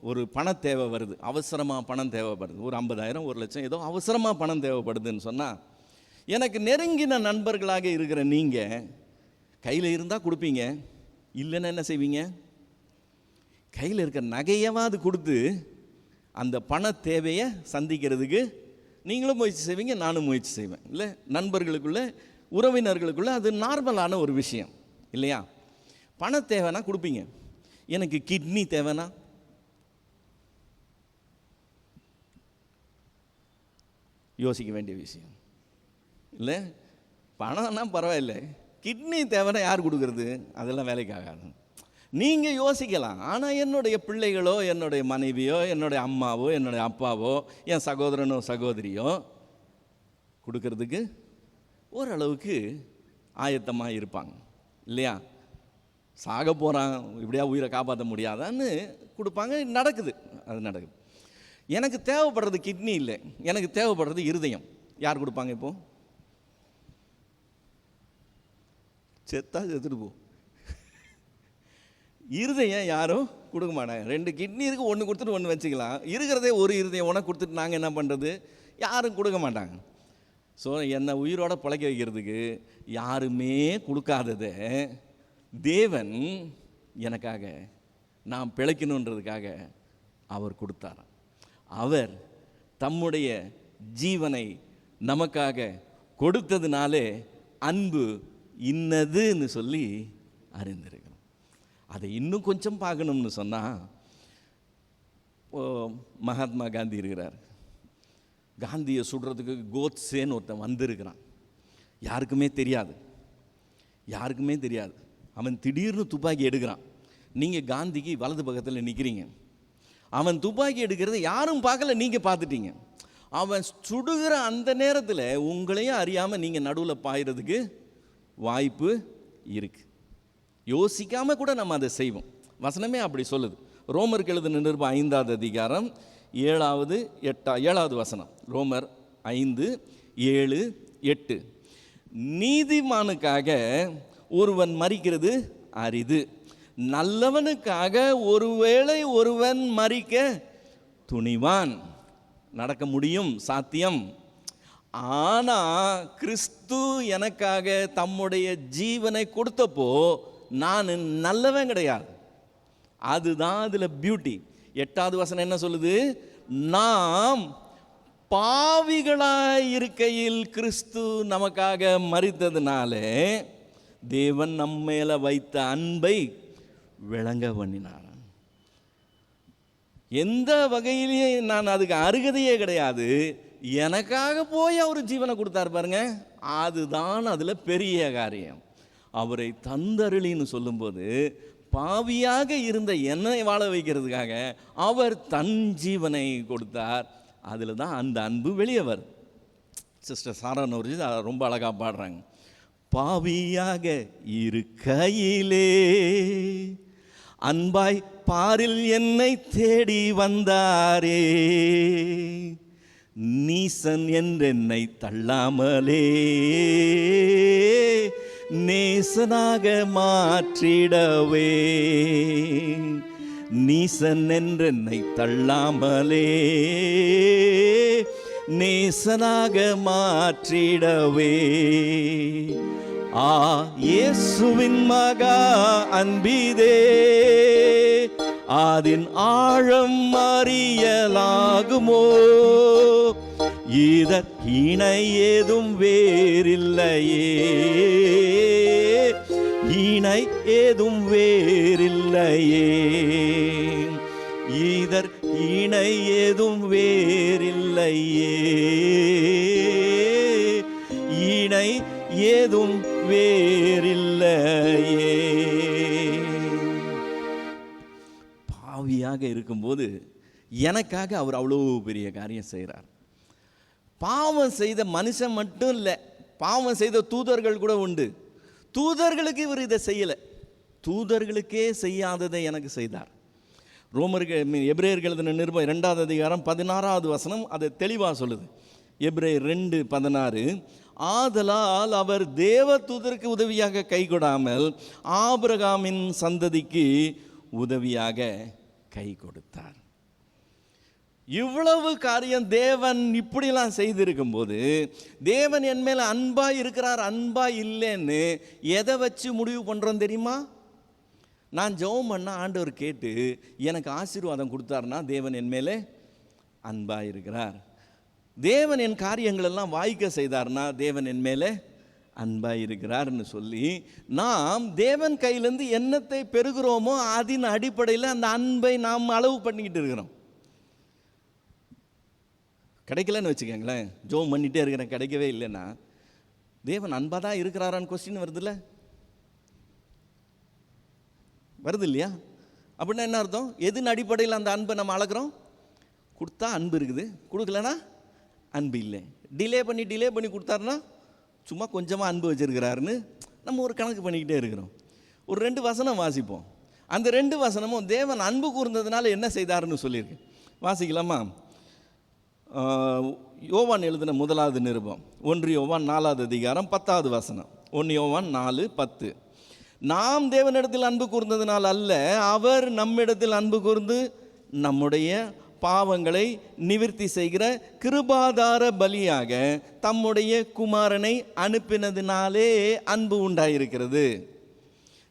S1: ஒரு பண தேவை வருது, அவசரமாக பணம் தேவைப்படுது, ஒரு 50,000 1,00,000 ஏதோ அவசரமாக பணம் தேவைப்படுதுன்னு சொன்னால், எனக்கு நெருங்கின நண்பர்களாக இருக்கிற நீங்கள் கையில் இருந்தால் கொடுப்பீங்க, இல்லைன்னா என்ன செய்வீங்க? கையில் இருக்கிற நகையவாது கொடுத்து அந்த பண தேவையை சந்திக்கிறதுக்கு நீங்களும் முயற்சி செய்வீங்க, நானும் முயற்சி செய்வேன் இல்லை? நண்பர்களுக்குள்ளே உறவினர்களுக்குள்ள அது நார்மலான ஒரு விஷயம் இல்லையா? பணம் தேவைன்னா கொடுப்பீங்க. எனக்கு கிட்னி தேவைன்னா யோசிக்க வேண்டிய விஷயம் இல்லை. பணம்னா பரவாயில்லை, கிட்னி தேவைன்னா யார் கொடுக்கறது? அதெல்லாம் வேலைக்கு ஆகாது. நீங்கள் யோசிக்கலாம். ஆனால் என்னுடைய பிள்ளைகளோ, என்னுடைய மனைவியோ, என்னுடைய அம்மாவோ, என்னுடைய அப்பாவோ, என் சகோதரனோ சகோதரியோ கொடுக்கறதுக்கு ஓரளவுக்கு ஆயத்தமாக இருப்பாங்க இல்லையா? சாக போகிறான், இப்படியா உயிரை காப்பாற்ற முடியாதான்னு கொடுப்பாங்க. நடக்குது, அது நடக்குது. எனக்கு தேவைப்படுறது கிட்னி இல்லை, எனக்கு தேவைப்படுறது இருதயம். யார் கொடுப்பாங்க? இப்போ செத்தா செத்துட்டு போ, இருதயம் யாரும் கொடுக்க மாட்டாங்க. 2 கிட்னி இருக்குது, ஒன்று கொடுத்துட்டு ஒன்று வச்சுக்கலாம். இருக்கிறதே ஒரு இருதயம், உனக்கு கொடுத்துட்டு நாங்கள் என்ன பண்ணுறது? யாரும் கொடுக்க மாட்டாங்க. ஸோ என்னை உயிரோட பிழைக்க வைக்கிறதுக்கு யாருமே கொடுக்காததை தேவன் எனக்காக, நான் பிழைக்கணுன்றதுக்காக அவர் கொடுத்தார். அவர் தம்முடைய ஜீவனை நமக்காக கொடுத்ததுனாலே அன்பு இன்னதுன்னு சொல்லி அறிந்திருக்கிறோம். அதை இன்னும் கொஞ்சம் பார்க்கணும்னு சொன்னால், மகாத்மா காந்தி இருக்கிறார். காந்தியை சுடுறதுக்கு கோட்சேன்னு ஒருத்தன் வந்திருக்கிறான். யாருக்குமே தெரியாது, யாருக்குமே தெரியாது. அவன் திடீர்னு துப்பாக்கி எடுக்கிறான். நீங்கள் காந்திக்கு வலது பக்கத்தில் நிற்கிறீங்க. அவன் துப்பாக்கி எடுக்கிறத யாரும் பார்க்கல, நீங்கள் பார்த்துட்டீங்க. அவன் சுடுகிற அந்த நேரத்தில் உங்களையும் அறியாமல் நீங்கள் நடுவில் பாயிறதுக்கு வாய்ப்பு இருக்குது. யோசிக்காமல் கூட நம்ம அதை செய்வோம். வசனமே அப்படி சொல்லுது. ரோமருக்கு எழுதின நிருபம் 5ஆம் அதிகாரம் 7வது வசனம். ரோமர் 5:7-8. நீதிமானுக்காக ஒருவன் மரிக்கிறது அரிது, நல்லவனுக்காக ஒருவேளை ஒருவன் மரிக்க துணிவான். நடக்க முடியும், சாத்தியம். ஆனால் கிறிஸ்து எனக்காக தம்முடைய ஜீவனை கொடுத்தப்போ நான் நல்லவன் கிடையாது. அதுதான் அதில் பியூட்டி. 8வது வசனம் என்ன சொல்லுது? நாம் பாவிகளாய் இருக்கையில் கிறிஸ்து நமக்காக மரித்ததுனாலே தேவன் நம்ம மேல வைத்த அன்பை விளங்க பண்ணினார். எந்த வகையிலேயும் நான் அதுக்கு அருகதையே கிடையாது. எனக்காக போய் அவர் ஜீவனை கொடுத்தார் பாருங்க, அதுதான் அதில் பெரிய காரியம். அவரை தந்தருளின்னு சொல்லும்போது பாவியாக இருந்த என்னை வாழ வைக்கிறதுக்காக அவர் தன் ஜீவனை கொடுத்தார். அதில் தான் அந்த அன்பு வெளியே வருது. சிஸ்டர் சாரானோர்ஜி ரொம்ப அழகாக பாடுறாங்க. பாவியாக இருக்கையிலே அன்பாய் பாரில் என்னை தேடி வந்தாரே, நீசன் என்றென்னை தள்ளாமலே நேசனாக மாற்றிடவே, நீசன் என்றென்னை தள்ளாமலே நேசனாக மாற்றிடவே, இயேசுவின் மகா அன்பிதே அதின் ஆழம் அறியலாகுமோ, இதற்கு இணை ஏதும் வேறில்லையே, இணை ஏதும் வேறில்லையே, இதற்கு இணை ஏதும் வேறில்லையே, இணை ஏதும் வேறில்லையே. பாவியாக இருக்கும்போது எனக்காக அவர் அவ்வளோ பெரிய காரியம் செய்கிறார். பாவம் செய்த மனுஷன் மட்டும் இல்லை, பாவம் செய்த தூதர்கள் கூட உண்டு. தூதர்களுக்கு இவர் இதை செய்யலை, தூதர்களுக்கே செய்யாததை எனக்கு செய்தார். எபிரேயர்கள் எழுதின நிருபம் 2ஆம் அதிகாரம் 16வது வசனம் அதை தெளிவாக சொல்லுது. எபிரேயர் 2:16. ஆதலால் அவர் தேவ தூதருக்கு உதவியாக கை கொடாமல் ஆபிரகாமின் சந்ததிக்கு உதவியாக கை கொடுத்தார். இவ்வளவு காரியம் தேவன் இப்படிலாம் செய்திருக்கும் போது, தேவன் என் மேல அன்பா இருக்கிறார் அன்பா இல்லைன்னு எதை வச்சு முடிவு பண்றோம் தெரியுமா? நான் ஜெபம் பண்ண ஆண்டவர் கேட்டு எனக்கு ஆசீர்வாதம் கொடுத்தாருன்னா தேவன் என் மேலே அன்பா இருக்கிறார். தேவன் என் காரியங்கள் எல்லாம் வாய்க்க செய்தார்னா தேவன் என் மேலே அன்பாக இருக்கிறார்னு சொல்லி நாம் தேவன் கையிலேருந்து என்னத்தை பெறுகிறோமோ அதன் அடிப்படையில் அந்த அன்பை நாம் அளவு பண்ணிக்கிட்டு இருக்கிறோம். கிடைக்கலன்னு வச்சுக்கோங்களேன், ஜோம் பண்ணிகிட்டே இருக்கிறேன், கிடைக்கவே இல்லைன்னா தேவன் அன்பாக தான் இருக்கிறாரான்னு கொஸ்டின் வருதுல்ல, வருது இல்லையா? அப்படின்னா என்ன அர்த்தம்? எதன் அடிப்படையில் அந்த அன்பை நம்ம அளக்கிறோம்? கொடுத்தா அன்பு இருக்குது, கொடுக்கலன்னா அன்பு இல்லை. டிலே பண்ணி கொடுத்தாருன்னா சும்மா கொஞ்சமாக அன்பு வச்சுருக்கிறாருன்னு நம்ம ஒரு கணக்கு பண்ணிக்கிட்டே இருக்கிறோம். ஒரு 2 வசனம் வாசிப்போம். அந்த 2 வசனமும் தேவன் அன்பு கூர்ந்ததுனால என்ன செய்தாருன்னு சொல்லியிருக்கு. வாசிக்கலாமா? யோவான் எழுதின 1வது நிருபம் 1 யோவான் 4வது அதிகாரம் 10வது வசனம். 1 யோவான் 4:10. நாம் தேவனிடத்தில் அன்பு கூர்ந்ததினால் அல்ல, அவர் நம்மிடத்தில் அன்பு கூர்ந்து நம்முடைய பாவங்களை நிவர்த்தி செய்கிற கிருபாதார பலியாக தம்முடைய குமாரனை அனுப்பினதினாலே அன்பு உண்டாயிருக்கிறது.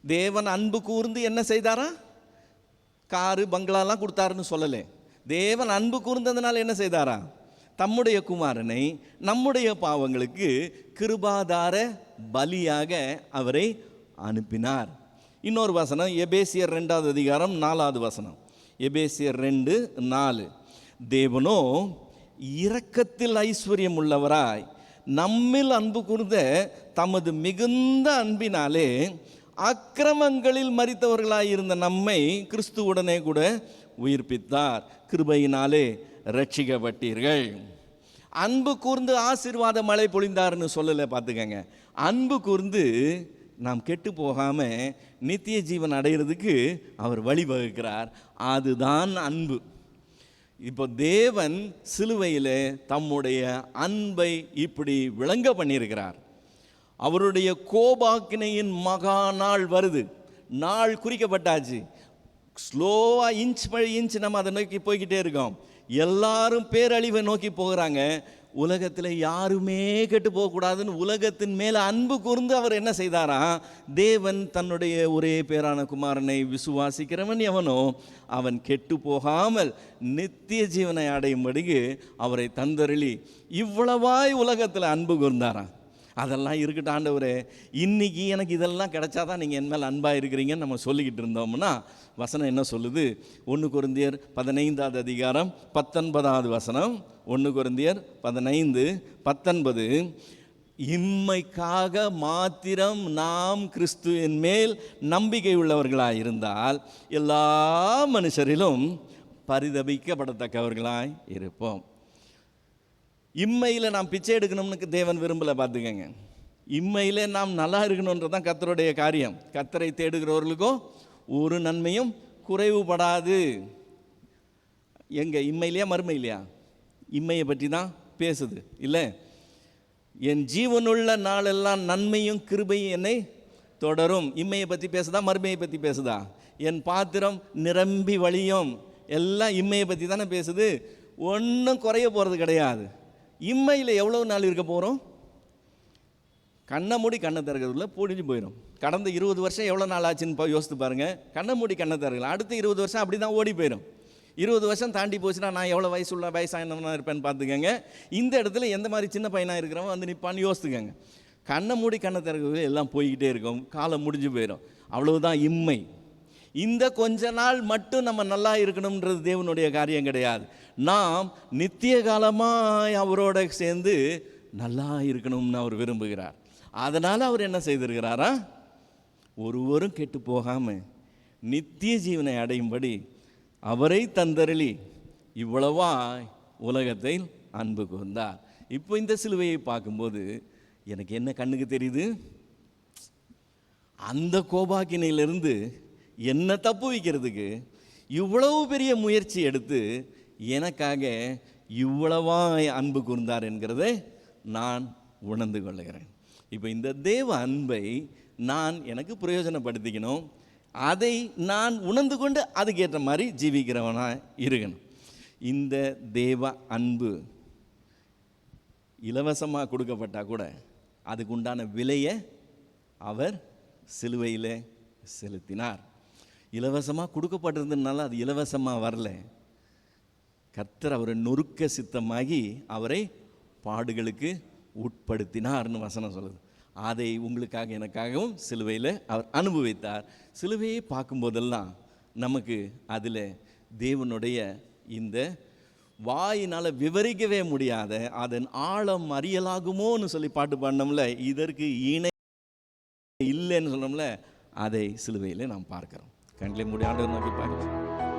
S1: தேவன் அன்பு கூர்ந்து என்ன செய்தாரா? காரு பங்களாலாம் கொடுத்தாருன்னு சொல்லலை. தேவன் அன்பு கூர்ந்ததுனால என்ன செய்தாரா? தம்முடைய குமாரனை நம்முடைய பாவங்களுக்கு கிருபாதார பலியாக அவரை அனுப்பினார். இன்னொரு வசனம் எபேசியர் 2வது அதிகாரம் 4வது வசனம். எபேசியர் 2:4. தேவனோ இரக்கத்தில் ஐஸ்வர்யம் உள்ளவராய் நம்மில் அன்பு கூர்ந்த தமது மிகுந்த அன்பினாலே அக்கிரமங்களில் மரித்தவர்களாயிருந்த நம்மை கிறிஸ்துவுடனே கூட உயிர்ப்பித்தார். கிருபையினாலே ரட்சிக்கப்பட்டீர்கள். அன்பு கூர்ந்து ஆசீர்வாத மழை பொழிந்தார்னு சொல்லலை, பார்த்துக்கங்க. அன்பு கூர்ந்து நாம் கெட்டு போகாமல் நித்திய ஜீவன் அடைகிறதுக்கு அவர் வழிவகுக்கிறார். அதுதான் அன்பு. இப்போ தேவன் சிலுவையில் தம்முடைய அன்பை இப்படி விளங்க பண்ணியிருக்கிறார். அவருடைய கோபாக்கினையின் மகா நாள் வருது. நாள் குறிக்கப்பட்டாச்சு. ஸ்லோவாக இன்ச் பை இன்ச் நம்ம அதை நோக்கி போய்கிட்டே இருக்கோம். எல்லாரும் பேரழிவை நோக்கி போகிறாங்க. உலகத்தில் யாருமே கெட்டு போகக்கூடாதுன்னு உலகத்தின் மேலே அன்பு கூர்ந்து அவர் என்ன செய்தாரா? தேவன் தன்னுடைய ஒரே பேரான குமாரனை விசுவாசிக்கிறவன் எவனோ அவன் கெட்டு போகாமல் நித்திய ஜீவனை அடையும்படிக்கு அவரை தந்தருளி இவ்வளவாய் உலகத்தில் அன்பு கூர்ந்தாராம். அதெல்லாம் இருக்கட்டும் ஆண்டவரே, இன்னைக்கு எனக்கு இதெல்லாம் கிடைச்சாதான் நீங்கள் என் மேல் அன்பாக இருக்கிறீங்கன்னு நம்ம சொல்லிக்கிட்டு இருந்தோம்னா வசனம் என்ன சொல்லுது? 1 கொரிந்தியர் 15வது அதிகாரம் 19வது வசனம். 1 கொரிந்தியர் 15:19. இம்மைக்காக மாத்திரம் நாம் கிறிஸ்துவின் மேல் நம்பிக்கை உள்ளவர்களாய் இருந்தால் எல்லா மனுஷரிலும் பரிதபிக்கப்படத்தக்கவர்களாய் இருப்போம். இம்மையில் நாம் பிச்சை எடுக்கணும்னு தேவன் விரும்பலை, பார்த்துக்கங்க. இம்மையில் நாம் நல்லா இருக்கணுன்றதான் கர்த்தருடைய காரியம். கர்த்தரை தேடுகிறவர்களுக்கோ ஒரு நன்மையும் குறைவுபடாது. எங்கே? இம்மையிலையா மறுமையிலையா? இம்மையை பற்றி தான் பேசுது இல்லை? என் ஜீவனுள்ள நாளெல்லாம் நன்மையும் கிருபையும் என்னை தொடரும். இம்மையை பற்றி பேசுதா மறுமையை பற்றி பேசுதா? என் பாத்திரம் நிரம்பி வழியும், எல்லாம் இம்மையை பற்றி தானே பேசுது. ஒன்றும் குறைய போகிறது கிடையாது. இம்மையில் எவ்வளோ நாள் இருக்க போகிறோம்? கண்ணை மூடி கண்ணை திறக்கிறதுல பொடிஞ்சு போயிடும். கடந்த 20 வருஷம் எவ்வளோ நாள் ஆச்சுன்னு யோசித்து பாருங்கள். கண்ணை மூடி கண்ணை திறக்கலாம். அடுத்த 20 வருஷம் அப்படி தான் ஓடி போயிடும். 20 வருஷம் தாண்டி போச்சுன்னா நான் எவ்வளோ வயசானவனாக இருப்பேன்னு பார்த்துக்கங்க. இந்த இடத்துல எந்த மாதிரி சின்ன பையனாக இருக்கிறவன் வந்து நிற்பான்னு யோசித்துக்கங்க. கண்ணை மூடி கண்ணை திறக்கிறது எல்லாம் போய்கிட்டே இருக்கும், காலம் முடிஞ்சு போயிடும். அவ்வளவுதான் இம்மை. இந்த கொஞ்ச நாள் மட்டும் நம்ம நல்லா இருக்கணும்ன்றது தேவனுடைய காரியம் கிடையாது. நாம் நித்திய காலமாக அவரோட சேர்ந்து நல்லா இருக்கணும்னு அவர் விரும்புகிறார். அதனால் அவர் என்ன செய்திருக்கிறாரா? ஒருவரும் கெட்டு போகாமல் நித்திய ஜீவனை அடையும்படி அவரை தந்தருளி இவ்வளவா உலகத்தை அன்பு கூர்ந்தார். இப்போ இந்த சிலுவையை பார்க்கும்போது எனக்கு என்ன கண்ணுக்கு தெரியுது? அந்த கோபாக்கினையிலிருந்து என்ன தப்பு வைக்கிறதுக்கு இவ்வளவு பெரிய முயற்சி எடுத்து எனக்காக இவ்வளவா அன்பு கூர்ந்தார் என்கிறதை நான் உணர்ந்து கொள்ளுகிறேன். இப்போ இந்த தேவ அன்பை நான் எனக்கு பிரயோஜனப்படுத்திக்கணும். அதை நான் உணர்ந்து கொண்டு அதுக்கேற்ற மாதிரி ஜீவிக்கிறவனாக இருக்கணும். இந்த தேவ அன்பு இலவசமாக கொடுக்கப்பட்டால் கூட அதுக்கு உண்டான விலையை அவர் சிலுவையில் செலுத்தினார். இலவசமாக கொடுக்கப்பட்டிருந்ததுனால அது இலவசமாக வரல. கர்த்தர் அவரை நொறுக்க சித்தமாகி அவரை பாடுகளுக்கு உட்படுத்தினார்னு வசனம் சொல்லுது. அதை உங்களுக்காக எனக்காகவும் சிலுவையில் அவர் அனுபவித்தார். சிலுவையை பார்க்கும்போதெல்லாம் நமக்கு அதில் தேவனுடைய இந்த வாயினால் விவரிக்கவே முடியாத அதன் ஆழம் அறியலாகுமோன்னு சொல்லி பாட்டு பாடினோம்ல, இதற்கு இணை இல்லைன்னு சொன்னோம்ல, அதை சிலுவையில் நாம் பார்க்கிறோம். கண்களை மூடி ஆண்டவரை நோக்கி பார்க்கலாம்.